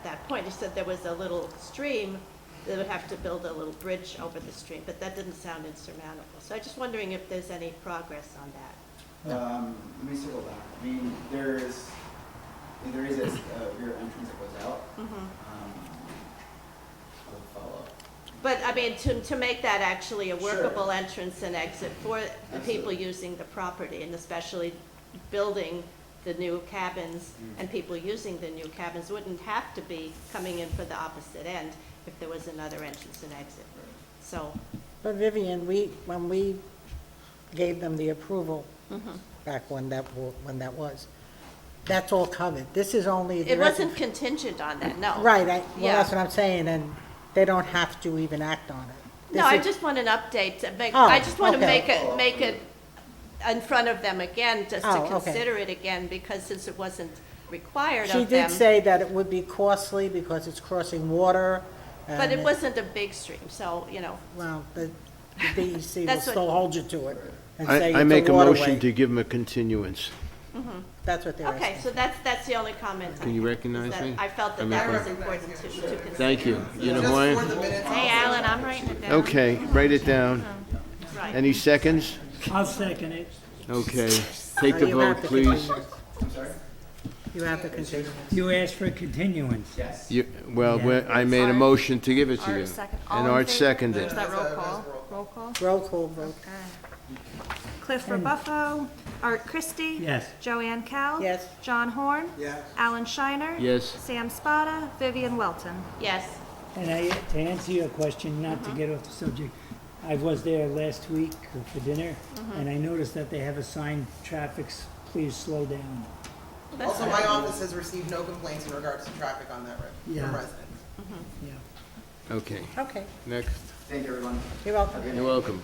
that point, she said there was a little stream they would have to build a little bridge over the stream, but that didn't sound insurmountable. So I'm just wondering if there's any progress on that. Let me circle back. I mean, there is a rear entrance that goes out. I'll follow up. But, I mean, to make that actually a workable Sure. entrance and exit for the people Absolutely. using the property, and especially building the new cabins, and people using the new cabins wouldn't have to be coming in for the opposite end if there was another entrance and exit. So, But Vivian, when we gave them the approval back when that was, that's all covered. This is only. the it rest of- wasn't contingent on that, no. Right, well, Yeah. that's what I'm saying, and they don't have to even act on it. No, This I is- just want an update to make, Oh, I just want to okay. make it in front of them again, just to Oh, okay. consider it again, because since it wasn't required She of them. did say that it would be costly because it's crossing water. But and it wasn't a big stream, so, you know, Well, the DEC will That's what- still hold you to it and say I it's make a a motion waterway. to give him a continuance. That's what they're asking. okay, so that's the only comment I Can you have, is recognize that me? I felt I that make that one. was important to consider. Thank you. You know Just who I for the am? minutes. Hey, Alan, I'm writing it down. Okay, write it down. Right. Any seconds? I'll second it. Okay, take Oh, the you have vote, to please. continue. I'm sorry? You have to continue. You asked for a continuance. Yes. Well, I made a Art- motion to give it to you. Art second. And All in Art favor? seconded. Is that roll That's call? roll Roll call? Roll call vote. Okay. Cliff Rebuffo, Art Christie. Yes. Joanne Cal. Yes. John Horn. Yes. Alan Shiner. Yes. Sam Spada, Vivian Welton. Yes, And to answer your question, not to get off the subject, I was there last week for dinner, and I noticed that they have a sign, please slow down. that's Also, good. my office has received no complaints in regards to traffic on that road Yeah. from residents. Yeah. Okay, Okay, next. Thank you, everyone. you're welcome. You're welcome.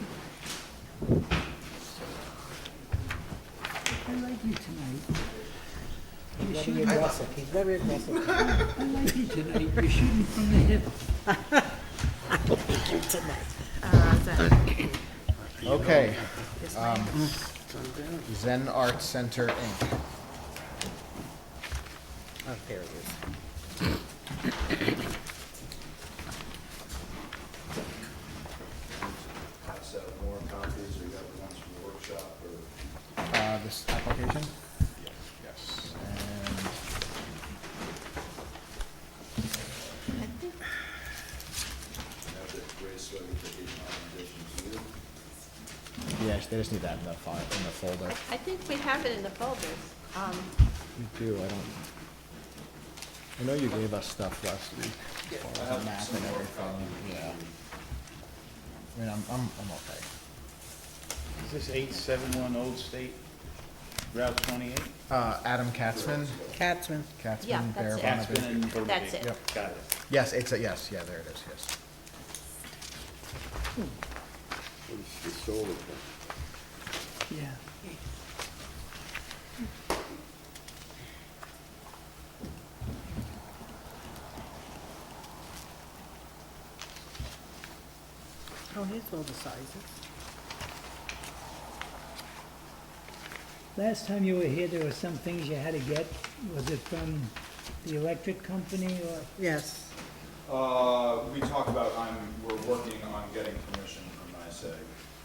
I like you tonight. You're Very shooting, aggressive, he's very aggressive. I like you tonight. You're shooting from the hip. Okay. Zen Art Center, Inc. Oh, there he is. Pass out more copies, or you got the ones from the workshop, or? This application? Yes. And Have the race certification authorization to you. yeah, they just need that in the file, in the folder. I think we have it in the folders. We do, I know you gave us stuff last week, as far as the map and everything, yeah. I mean, I'm okay. Is this 871 Old State Route 28? Adam Katzman, Katzman. Yeah, Katzman, Bear that's it. Aspen Bonnevic. and Burnaby. That's it. Yep. Got it. Yes, yes, yeah, there it is, yes. What is the solar thing? Yeah. Oh, here's all the sizes. Last time you were here, there were some things you had to get. Was it from the electric company or? Yes. We talk about, we're working on getting permission from NYSEG,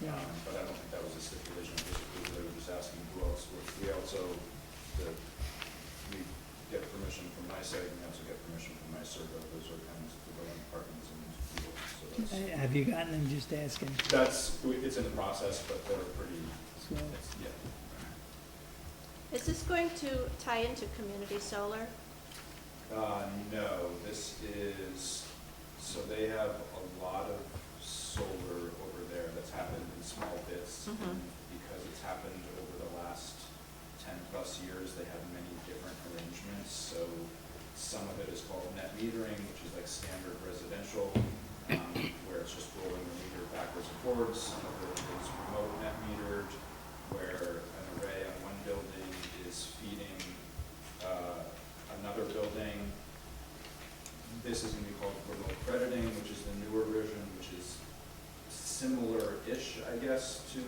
Yeah. but I don't think that was a stipulation, basically, they were just asking who else, we get permission from NYSEG, and we also get permission from NYSERDA, those are kind of the building departments and people, so Have you gotten them, just asking? it's in the process, but they're pretty, So, yeah. Is this going to tie into community solar? No, this is, so they have a lot of solar over there that's happened in small bits. And because it's happened over the last 10+ years, they have many different arrangements. So some of it is called net metering, which is like standard residential, where it's just rolling the meter backwards and forwards. Some of it is remote net metered, where an array on one building is feeding another building. This is going to be called remote crediting, which is the newer version, which is similar-ish, I guess, to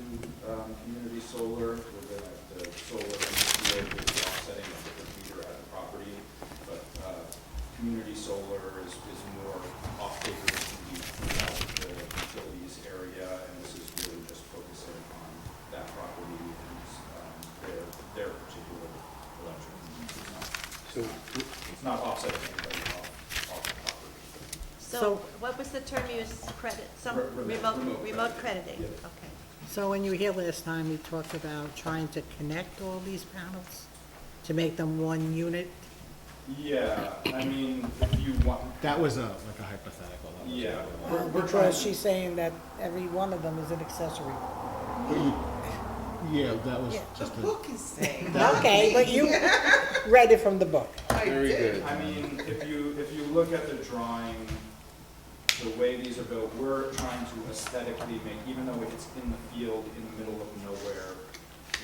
community solar, where the solar and the field is offsetting a different meter at the property. But community solar is more off-takers can be throughout the utilities area, and this is really just focusing on that property and their particular electric needs. So, It's not offsetting anybody off the property. So what was the term you used, credit, some remote crediting? Yeah. Okay. So when you were here last time, we talked about trying to connect all these panels to make them one unit. Yeah, I mean, if you want, That was like a hypothetical. That was yeah. Well, because she's saying that every one of them is an accessory. Yeah, that was Yeah. The just a. book is saying. Okay, but you read it from the book. I very did. good. I mean, if you look at the drawing, the way these are built, we're trying to aesthetically make, even though it's in the field, in the middle of nowhere,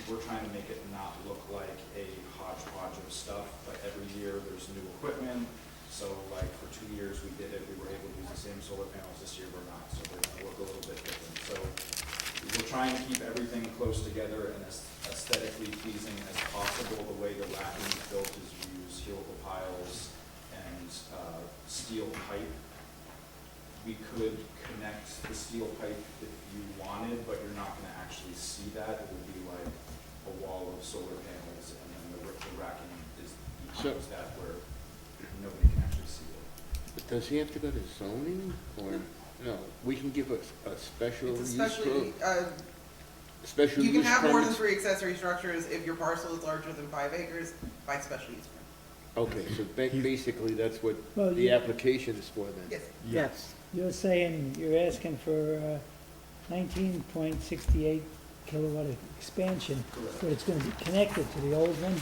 we're trying to make it not look like a hodgepodge of stuff, but every year there's new equipment. So like for 2 years we did it, we were able to use the same solar panels, this year we're not, so they're gonna look a little bit different. So we're trying to keep everything close together and as aesthetically pleasing as possible. The way the racking is built is we use helical piles and steel pipe. We could connect the steel pipe if you wanted, but you're not gonna actually see that. It would be like a wall of solar panels, and then the racking is behind that where nobody can actually see it. but does he have to go to zoning, or, no, we can give a special It's use especially, special you can use have more than permits? 3 accessory structures if your parcel is larger than 5 acres by special use permit. Okay, so basically, that's what Well, the you- application is for then? Yes. Yes. You're saying, you're asking for 19.68 kilowatt expansion, Correct. but it's gonna be connected to the old one?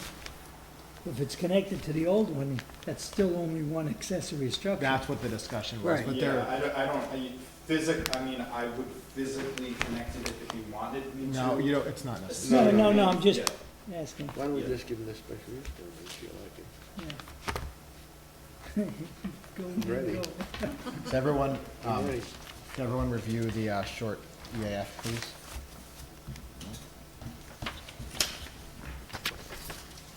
If it's connected to the old one, that's still only one accessory structure. That's what the discussion was, Right. but Yeah, there, I mean, I would physically connect it if you wanted me to. no, you know, it's not necessary. No, I'm just Yeah. asking. Why don't we Yeah. just give them the special use permit, if you like it? Go, Ready. go. Does everyone, I'm ready. does everyone review the short EAF, please?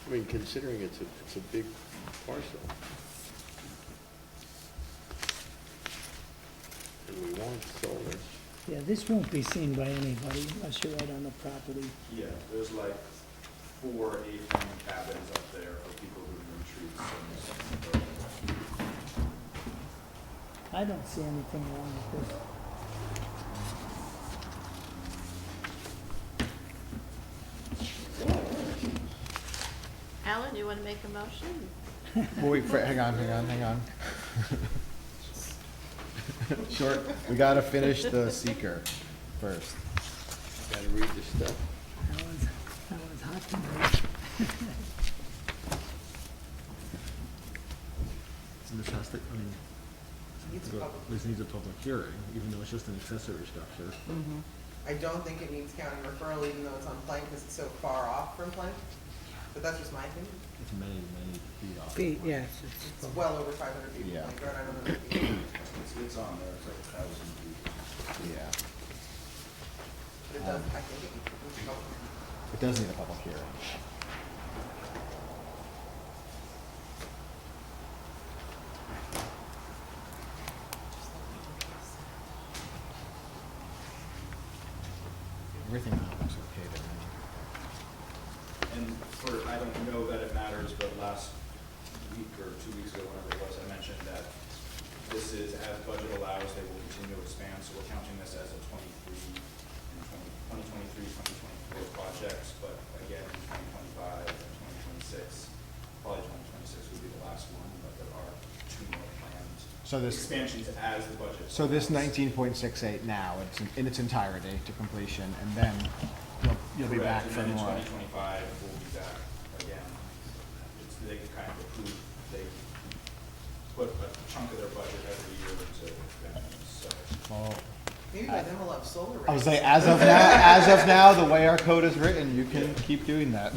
I mean, considering it's a big parcel. And we want solar. Yeah, this won't be seen by anybody unless you're right on the property. Yeah, there's like 4 A-frame cabins up there for people who retreat. I don't see anything wrong with this. Alan, you want to make a motion? Well, wait, hang on. Short, we gotta finish the seeker first. Gotta read the stuff. That was hot tonight. This has to, I mean, It's public. this needs a public hearing, even though it's just an accessory structure. I don't think it needs county referral, even though it's on Plank, because it's so far off from Plank. But that's just my opinion. It's many, many feet off. Feet, yes. It's well over 500 feet Yeah. from Plank Road. I don't know. the feet. It's on there, it's like 1,000 feet. Yeah, But it does, I think it needs public. it does need a public hearing. Everything looks okay to me. And I don't know that it matters, but last week or 2 weeks ago, whenever it was, I mentioned that this is, as budget allows, they will continue to expand, so we're counting this as a 2023, 2024 projects, but again, in 2025 and 2026, probably 2026 would be the last one, but there are 2 more planned So this, expansions as the budget. so this allows. 19.68 now, it's in its entirety to completion, and then you'll be back Correct, for and then more. in 2025, we'll be back again. They kind of approve, they put a chunk of their budget every year to expansions, so. Well, Maybe by then we'll have solar. I would rates. say, as of now, the way our code is written, you can keep doing that.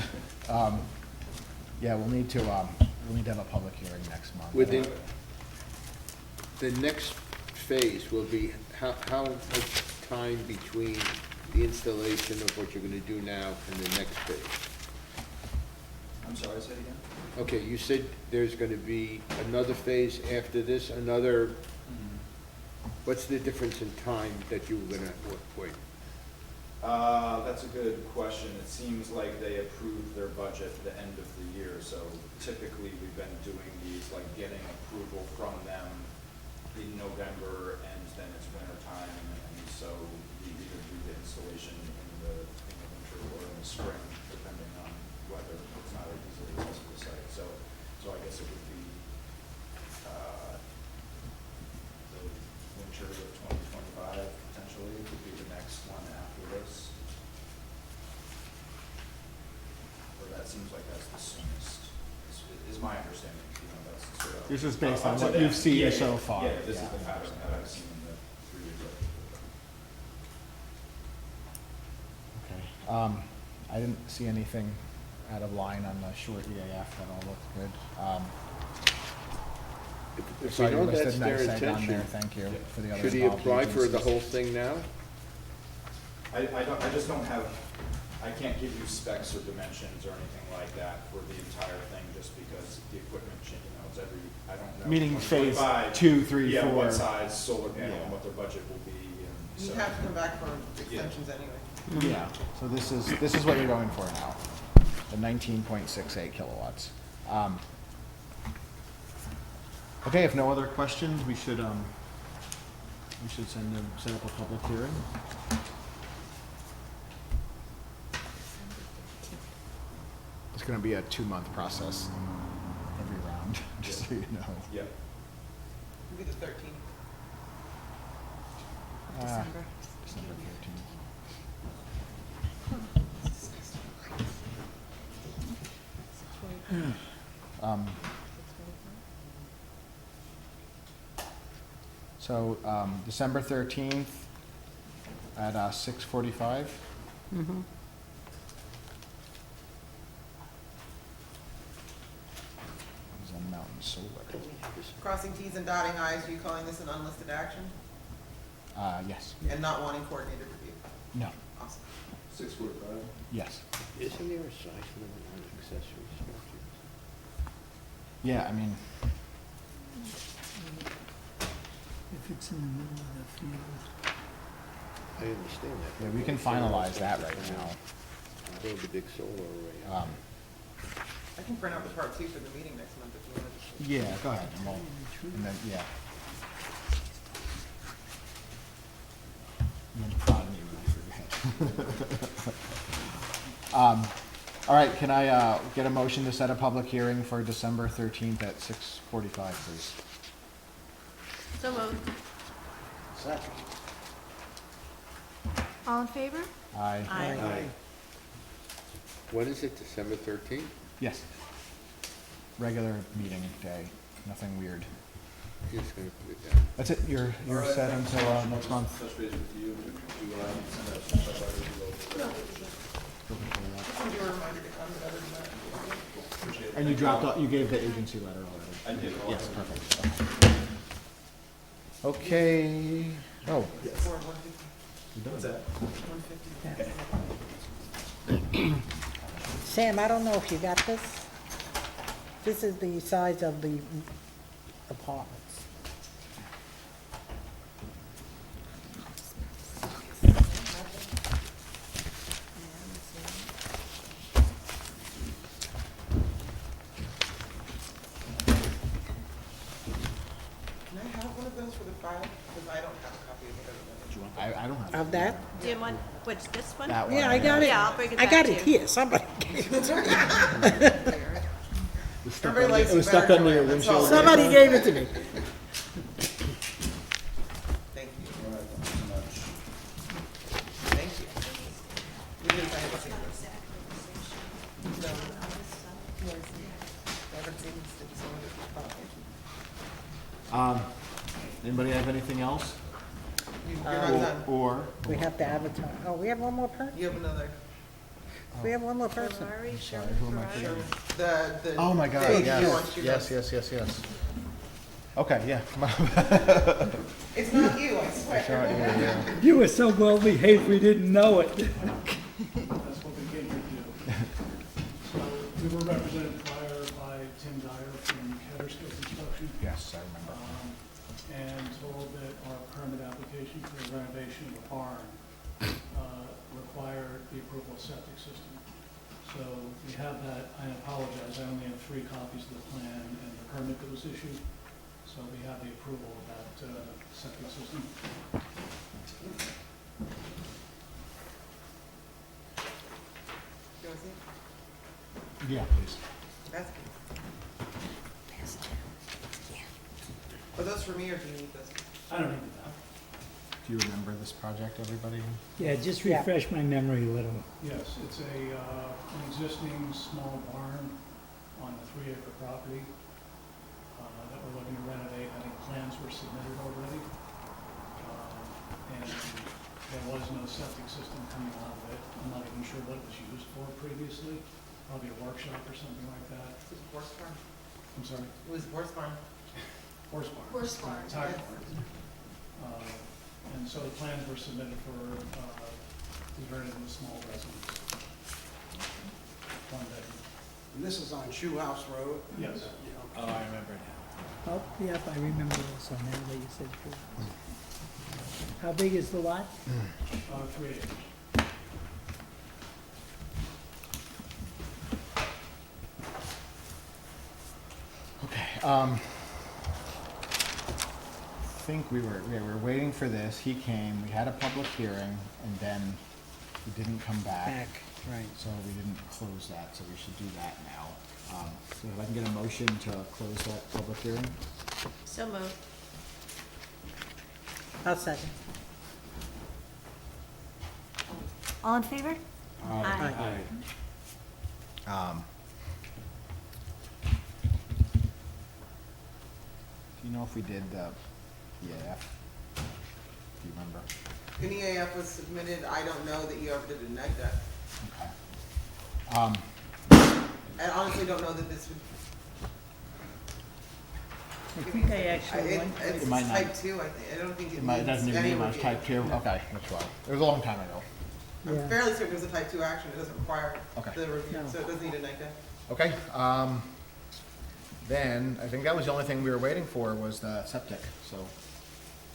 Yeah, we'll need to have a public hearing next month. Within, the next phase will be, how much time between the installation of what you're gonna do now and the next phase? I'm sorry, say it again? Okay, you said there's gonna be another phase after this, another, what's the difference in time that you were gonna, wait? That's a good question. It seems like they approved their budget at the end of the year, so typically we've been doing these, like getting approval from them in November, and then it's winter time, and so we either do the installation in the winter or in the spring, depending on whether it's not an easily accessible site. So I guess it would be, the winter of 2025, potentially, would be the next one after this. Or that seems like that's the soonest, is my understanding, you know, that's sort of. This is based on up to what them. you've seen Yeah, so yeah, far. Yeah, this is Yeah. the pattern that I've seen in the 3 years I've been there. Okay. I didn't see anything out of line on the short EAF. That all looked good. If we Sorry, know you listed that's their NICEAG on there. intention, Thank you for the other should he involved apply for the agencies. whole thing now? I just don't have, I can't give you specs or dimensions or anything like that for the entire thing, just because the equipment, you know, it's every, I don't know. Meaning phase 25, 2, 3, Yeah, 4. what size solar panel Yeah. and what their budget will be, and You so. have to come back for extensions anyway. Yeah. So this is what you're going for now. The 19.68 kilowatts. Okay. If no other questions, we should set up a public hearing. It's going to be a 2-month process every round, just so you know. Yeah. It'll be the 13th. December 13th. December 13th at 6:45. Mm-hmm. Is on Mountain Solar. Crossing Ts and dotting Is, are you calling this an unlisted action? Yes. And not wanting coordinated review? No. Awesome. 6:45? Yes. Isn't there a size limit on accessory structures? Yeah, I mean, If it's in the middle of the field. I understand that. yeah, we can finalize that right now. Build a big solar array. I can print out the part 2 for the meeting next month if you want to just. Yeah, go ahead, and then, yeah. And then prod me when I forget. All right, can I get a motion to set a public hearing for December 13th at 6:45, please? So moved. Second. All in favor? Aye. Aye. When is it, December 13th? Yes. Regular meeting day, nothing weird. Just gonna put it down. That's it, you're All right, set thanks until so much. next I'll month. Touch base with you, send out some stuff out as Just send you a reminder to come, but other than that. Appreciate it. And you dropped, you gave the agency letter already? I did. Yes, perfect. Okay, oh. For 150. What's that? 150. Sam, I don't know if you got this. This is the size of the apartments. Can I have one of those for the file? Because I don't have a copy of it. I don't have. Of that? Do you want, which, this one? That one. Yeah, I got it. Yeah, I'll bring it I back got to it you. here, somebody gave it to me. Everybody likes It was you stuck better, under your Joanne, that's all. windshield. Somebody gave it to me. Thank you. All right, thanks so much. Thank you. We didn't sign anything. No. Everything's it's on the file. Anybody have anything else? You're not done. Or? We have to advertise. Oh, we have one more person? You have another. We have one more person. Ferrari, Sorry, Sherman who am I Ferrari. forgetting? The. Oh my God, thing you yes, want you to- yes. Okay, yeah. It's not you, I I saw swear. it here, yeah. You were so well behaved, we didn't know it. That's what we came here to do. So we were represented prior by foundation of the barn require the approval of septic system. So we have that. I apologize, I only have 3 copies of the plan and the permit that was issued. So we have the approval of that septic system. You wanna see? Yeah, please. That's good. Are those for me or do you need this? I don't need that. Do you remember this project, everybody? Yeah, just Yeah. refresh my memory a little. Yes, it's an existing small barn on a 3-acre property that we're looking to renovate. I think plans were submitted already. And there was no septic system coming out of it. I'm not even sure what it was used for previously, probably a workshop or something like that. It was horse farm. I'm sorry, It was horse farm. horse barn. Horse barn, Tire yes. barn. And so the plans were submitted for converting into small residence. One bedroom. And this is on Shoe House Road? Yes. Oh, I remember now. Oh, yep, I remember also now that you said it. How big is the lot? 3 acres. Okay, I think we were waiting for this. He came, we had a public hearing, and then he didn't come back. right. So we didn't close that, so we should do that now. So if I can get a motion to close that public hearing? So moved. I'll second. All in favor? Aye. Um, do you know if we did the EAF? Do you remember? An EAF was submitted. I don't know that you ever did a neg deck. Okay. I honestly don't know that this would. I think I actually It- went. It's It might not- type 2, I think. I don't think it It might, it needs doesn't even any mean it was review. type 2? Okay, that's why. It was a long time ago. I'm Yeah. fairly certain it was a type 2 action. It doesn't require Okay. the review, No. so it doesn't need a neg deck. Okay, then, I think that was the only thing we were waiting for was the septic, so.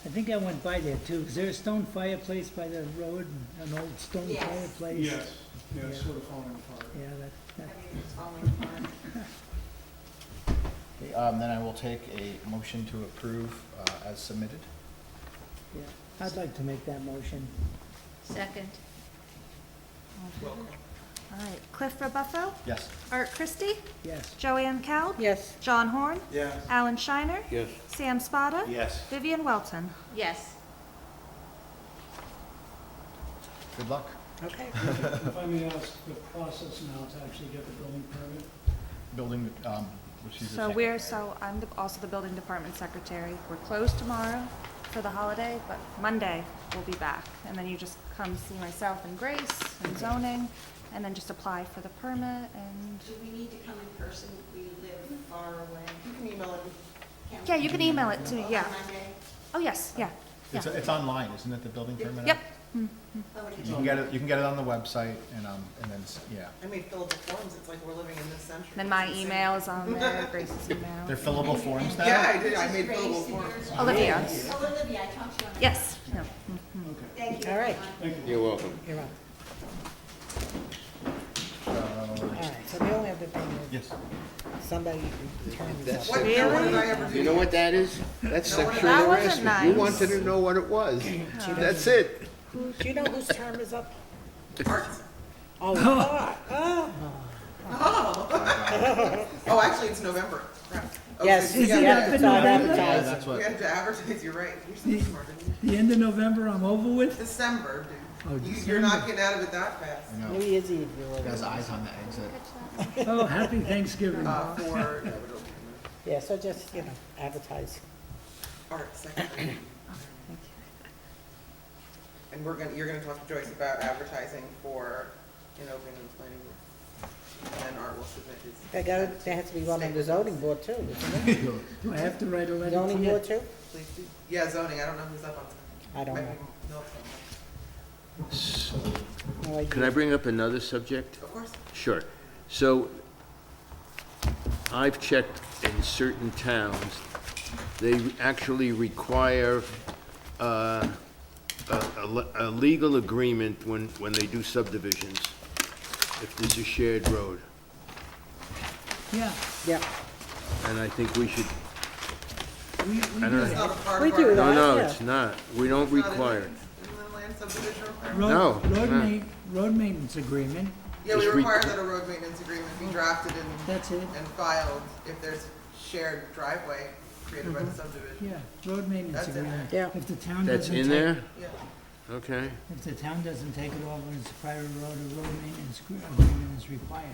I think I went by there too. Is there a stone fireplace by the road? An old stone Yes. fireplace? Yes, yeah, it's Yeah. sort of falling apart. Yeah, that, Everything's falling apart. Okay, then I will take a motion to approve, as submitted. yeah. I'd like to make that motion. Second. Roll call. All right, Cliff Rebuffo, Yes. Art Christie, Yes. Joanne Cowell, Yes, John Horn, Yes. Alan Shiner, Yes. Sam Spada, Yes. Vivian Welton. Yes. Good luck. okay. If I may ask the process now to actually get the building permit? Building, which is. I'm also the building department secretary. We're closed tomorrow for the holiday, but Monday we'll be back. And then you just come see myself and Grace and zoning, and then just apply for the permit and, Do we need to come in person? We live far away. You can email it. Can't yeah, we you can email it to me, yeah. On Monday? Oh, yes, yeah, It's, yeah. it's online, isn't it, the building permit? Yep. Oh, it is. You can get it on the website and then, yeah. I made fillable forms. It's like we're living in this century. Then my It's insane. email is on there, Grace's email. They're fillable forms now? Yeah, I did. I This is made Grace fillable and forms. yours. Olivia. Oh, Olivia, I talked to you on. Yes, no. Okay, Thank you. All right. everyone. thank you. You're welcome. You're up. So, All right, so the only other thing is yes. somebody returns That's- What, Really? what did I ever do? You know what that is? That's No, sexual that wasn't harassment. You nice. wanted to know what it was. That's it. Do you know whose term is up? Arts. Oh, God. Oh. Oh, actually, it's November. Crap. Okay, Yes, so we Isn't gotta- that the it's on November? Yeah, advertising. that's We what, have to advertise, you're right. You're so smart. Isn't The end of November, I'm over with? you? December, Oh, dude. You're not December. getting out of it that fast. I know. New Year's Eve, you're He has over. eyes on the exit. Oh, happy Thanksgiving. For Yeah, so just, advertise. art secretary. And you're gonna talk to Joyce about advertising for an opening in the planning board. And then Art will submit his. There has to be one on the zoning board too, isn't there? Do I have to write a letter to Zoning you? board too? Please do. Yeah, zoning, I don't know who's up on. I don't Might know. be Milt somewhere. No idea. Could I bring up another subject? Of course. Sure. So I've checked in certain towns, they actually require a legal agreement when they do subdivisions, if there's a shared road. Yeah, Yeah, And I think we should, we I do don't It's that. not a part We of do our. that. no, yeah. it's not. We don't require it. Isn't the land subdivision requirement? No, Road maintenance agreement, Yeah, we Just require that a road maintenance agreement be drafted that's it. and filed if there's shared driveway created by the subdivision. Yeah, road maintenance That's in agreement. there. If the town that's doesn't in take, there? Yeah. Okay. if the town doesn't take it over as a private road, a road maintenance agreement is required.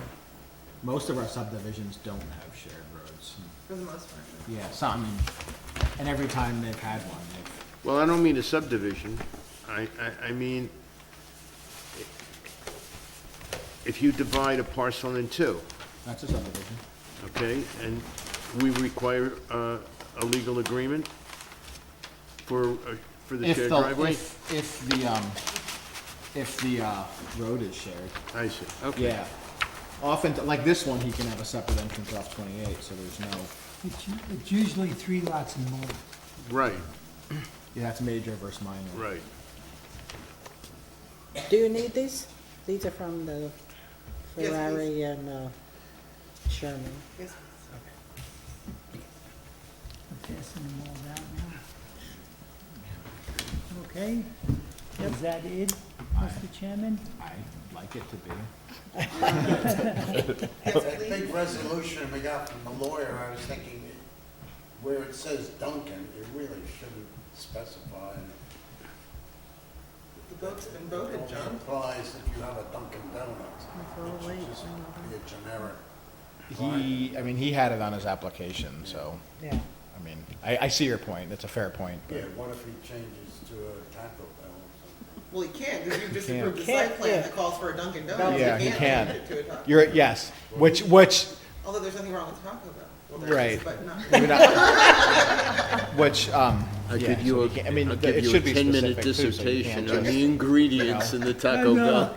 Most of our subdivisions don't have shared roads. For the most part. Yeah, some, and every time they've had one, they've, Well, I don't mean a subdivision. I mean, if you divide a parcel in two, that's a subdivision. okay, and we require a legal agreement for the If shared the, driveway? if the road is shared. I see, okay. Yeah. Often, like this one, he can have a separate entrance off 28, so there's no, It's usually 3 lots and more. Right, yeah, that's major versus minor. right. Do you need these? These are from the Yes, Ferrari and Sherman. Yes, I'm passing them all down now. Okay, is that it, Mr. Chairman? I'd like it to be. That big resolution we got from the lawyer, I was thinking, where it says Duncan, it really shouldn't specify. The vote's been voted, It John. implies that you have a Dunkin' Donuts, which should just be a generic. He had it on his application, so, Yeah. I mean, I see your point, it's a fair point, Yeah, but, what if he changes to a Taco Bell or Well, he can't, because you just Can't. approved the Can't, site plan yeah. that calls for a Dunkin' Donuts. yeah, You he can't can. change it to a Taco. You're, yes, which, Although there's nothing wrong with Taco Bell. Well, there is, Right. but not. maybe not, which, I'll yeah, give you so a, we can't- I mean, I'll give it you a should be 10-minute specific too, so you dissertation can't on just- the ingredients in the Taco Bell.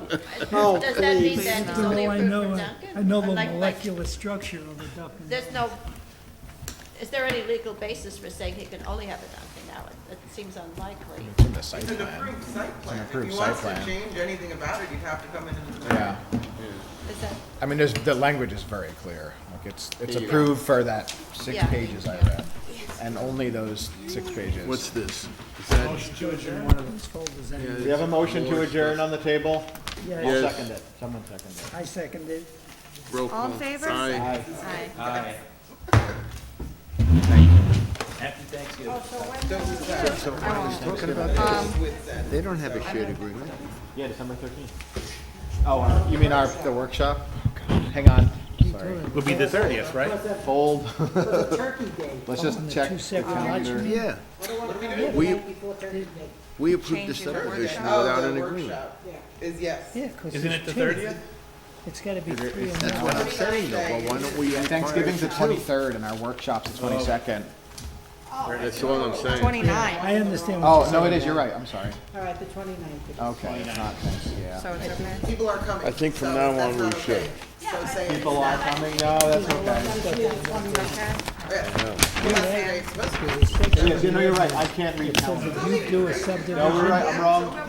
Oh, Does that mean please. that it's No, only I approved know, for I Dunkin'? know the Like- molecular structure of a Dunkin'. There's no, is there any legal basis for saying he can only have a Dunkin' now? It seems unlikely. it's in the site It's an plan. approved site plan. approved If he site wants to plan. change anything about it, he'd have to come in and. Yeah, Is that, I mean, the language is very clear, like, it's There you go. approved for that 6 Yeah. pages I read, and only those 6 pages. What's this? Is that, Motion to adjourn. One of those folders, anyway. We have a motion to More adjourn stuff. on the table? Yeah, I'll Yes. second it, someone second it. I second it. roll All in call? favor? Aye. Aye. Happy Thanksgiving. So I was talking about, they don't have a shared agreement. Yeah, December 13th. Oh, you mean the workshop? Hang on, sorry. Will be the 30th, right? Hold, Turkey Day. let's just On the check two the separate lots, you calendar. mean? Yeah, Yeah, the We- night before Turkey Day. we approved the Change your word. subdivision Oh, without the an agreement. workshop Yeah. is yes. Yeah, 'cause Isn't there's it the two. 30th? It's gotta be 3 or That's more. what I'm saying, though, but why don't we? And Thanksgiving's the 23rd, and our workshop's the 22nd. That's all I'm saying. 29, I understand what Oh, you're no, it saying. is, you're right, I'm sorry. All right, the 29th. Okay, it's not, thanks, yeah. so it's okay. People are coming. I think from so now that's on not we okay. should. So say it's People are not. coming, no, that's okay. Okay. Yeah. Well, that's the way it's supposed to be. Yes, you know, you're right, I can't read So calendars. if you do a No, subdivision, we're right, I'm wrong.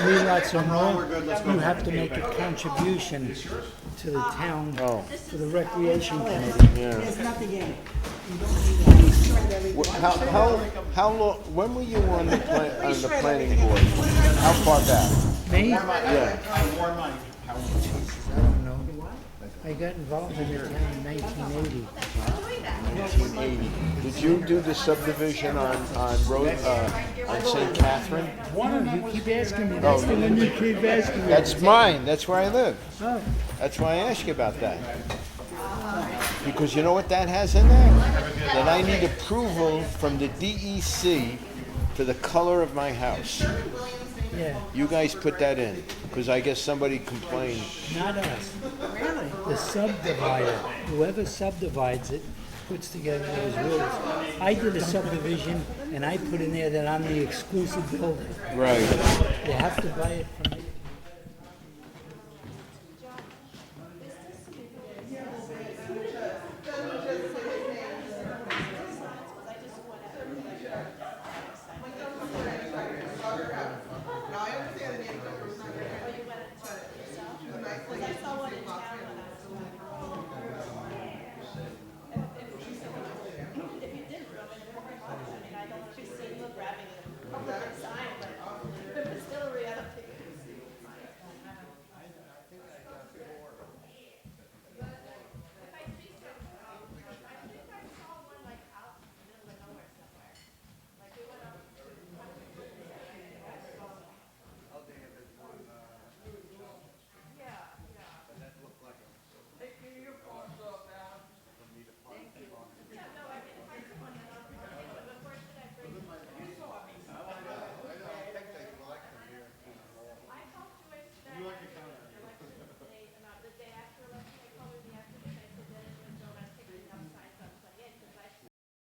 3 lots or more, you have to make a contribution to the town, Oh, to the recreation committee. yeah. There's nothing in it. How long, when were you on the planning board? How far back? Me? Yeah. I don't know. I got involved in the town in 1980. 1980. Did you do the subdivision on St. Catherine? No, you keep asking me, that's the one you keep asking me. That's mine, that's where I live. Oh, That's why I asked you about that. Because you know what that has in there? That I need approval from the DEC for the color of my house. yeah, You guys put that in, because I guess somebody complained. not us. Really? The subdivider, whoever subdivides it, puts together those rules. I did a subdivision, and I put in there that I'm the exclusive builder. Right. You have to buy it from me.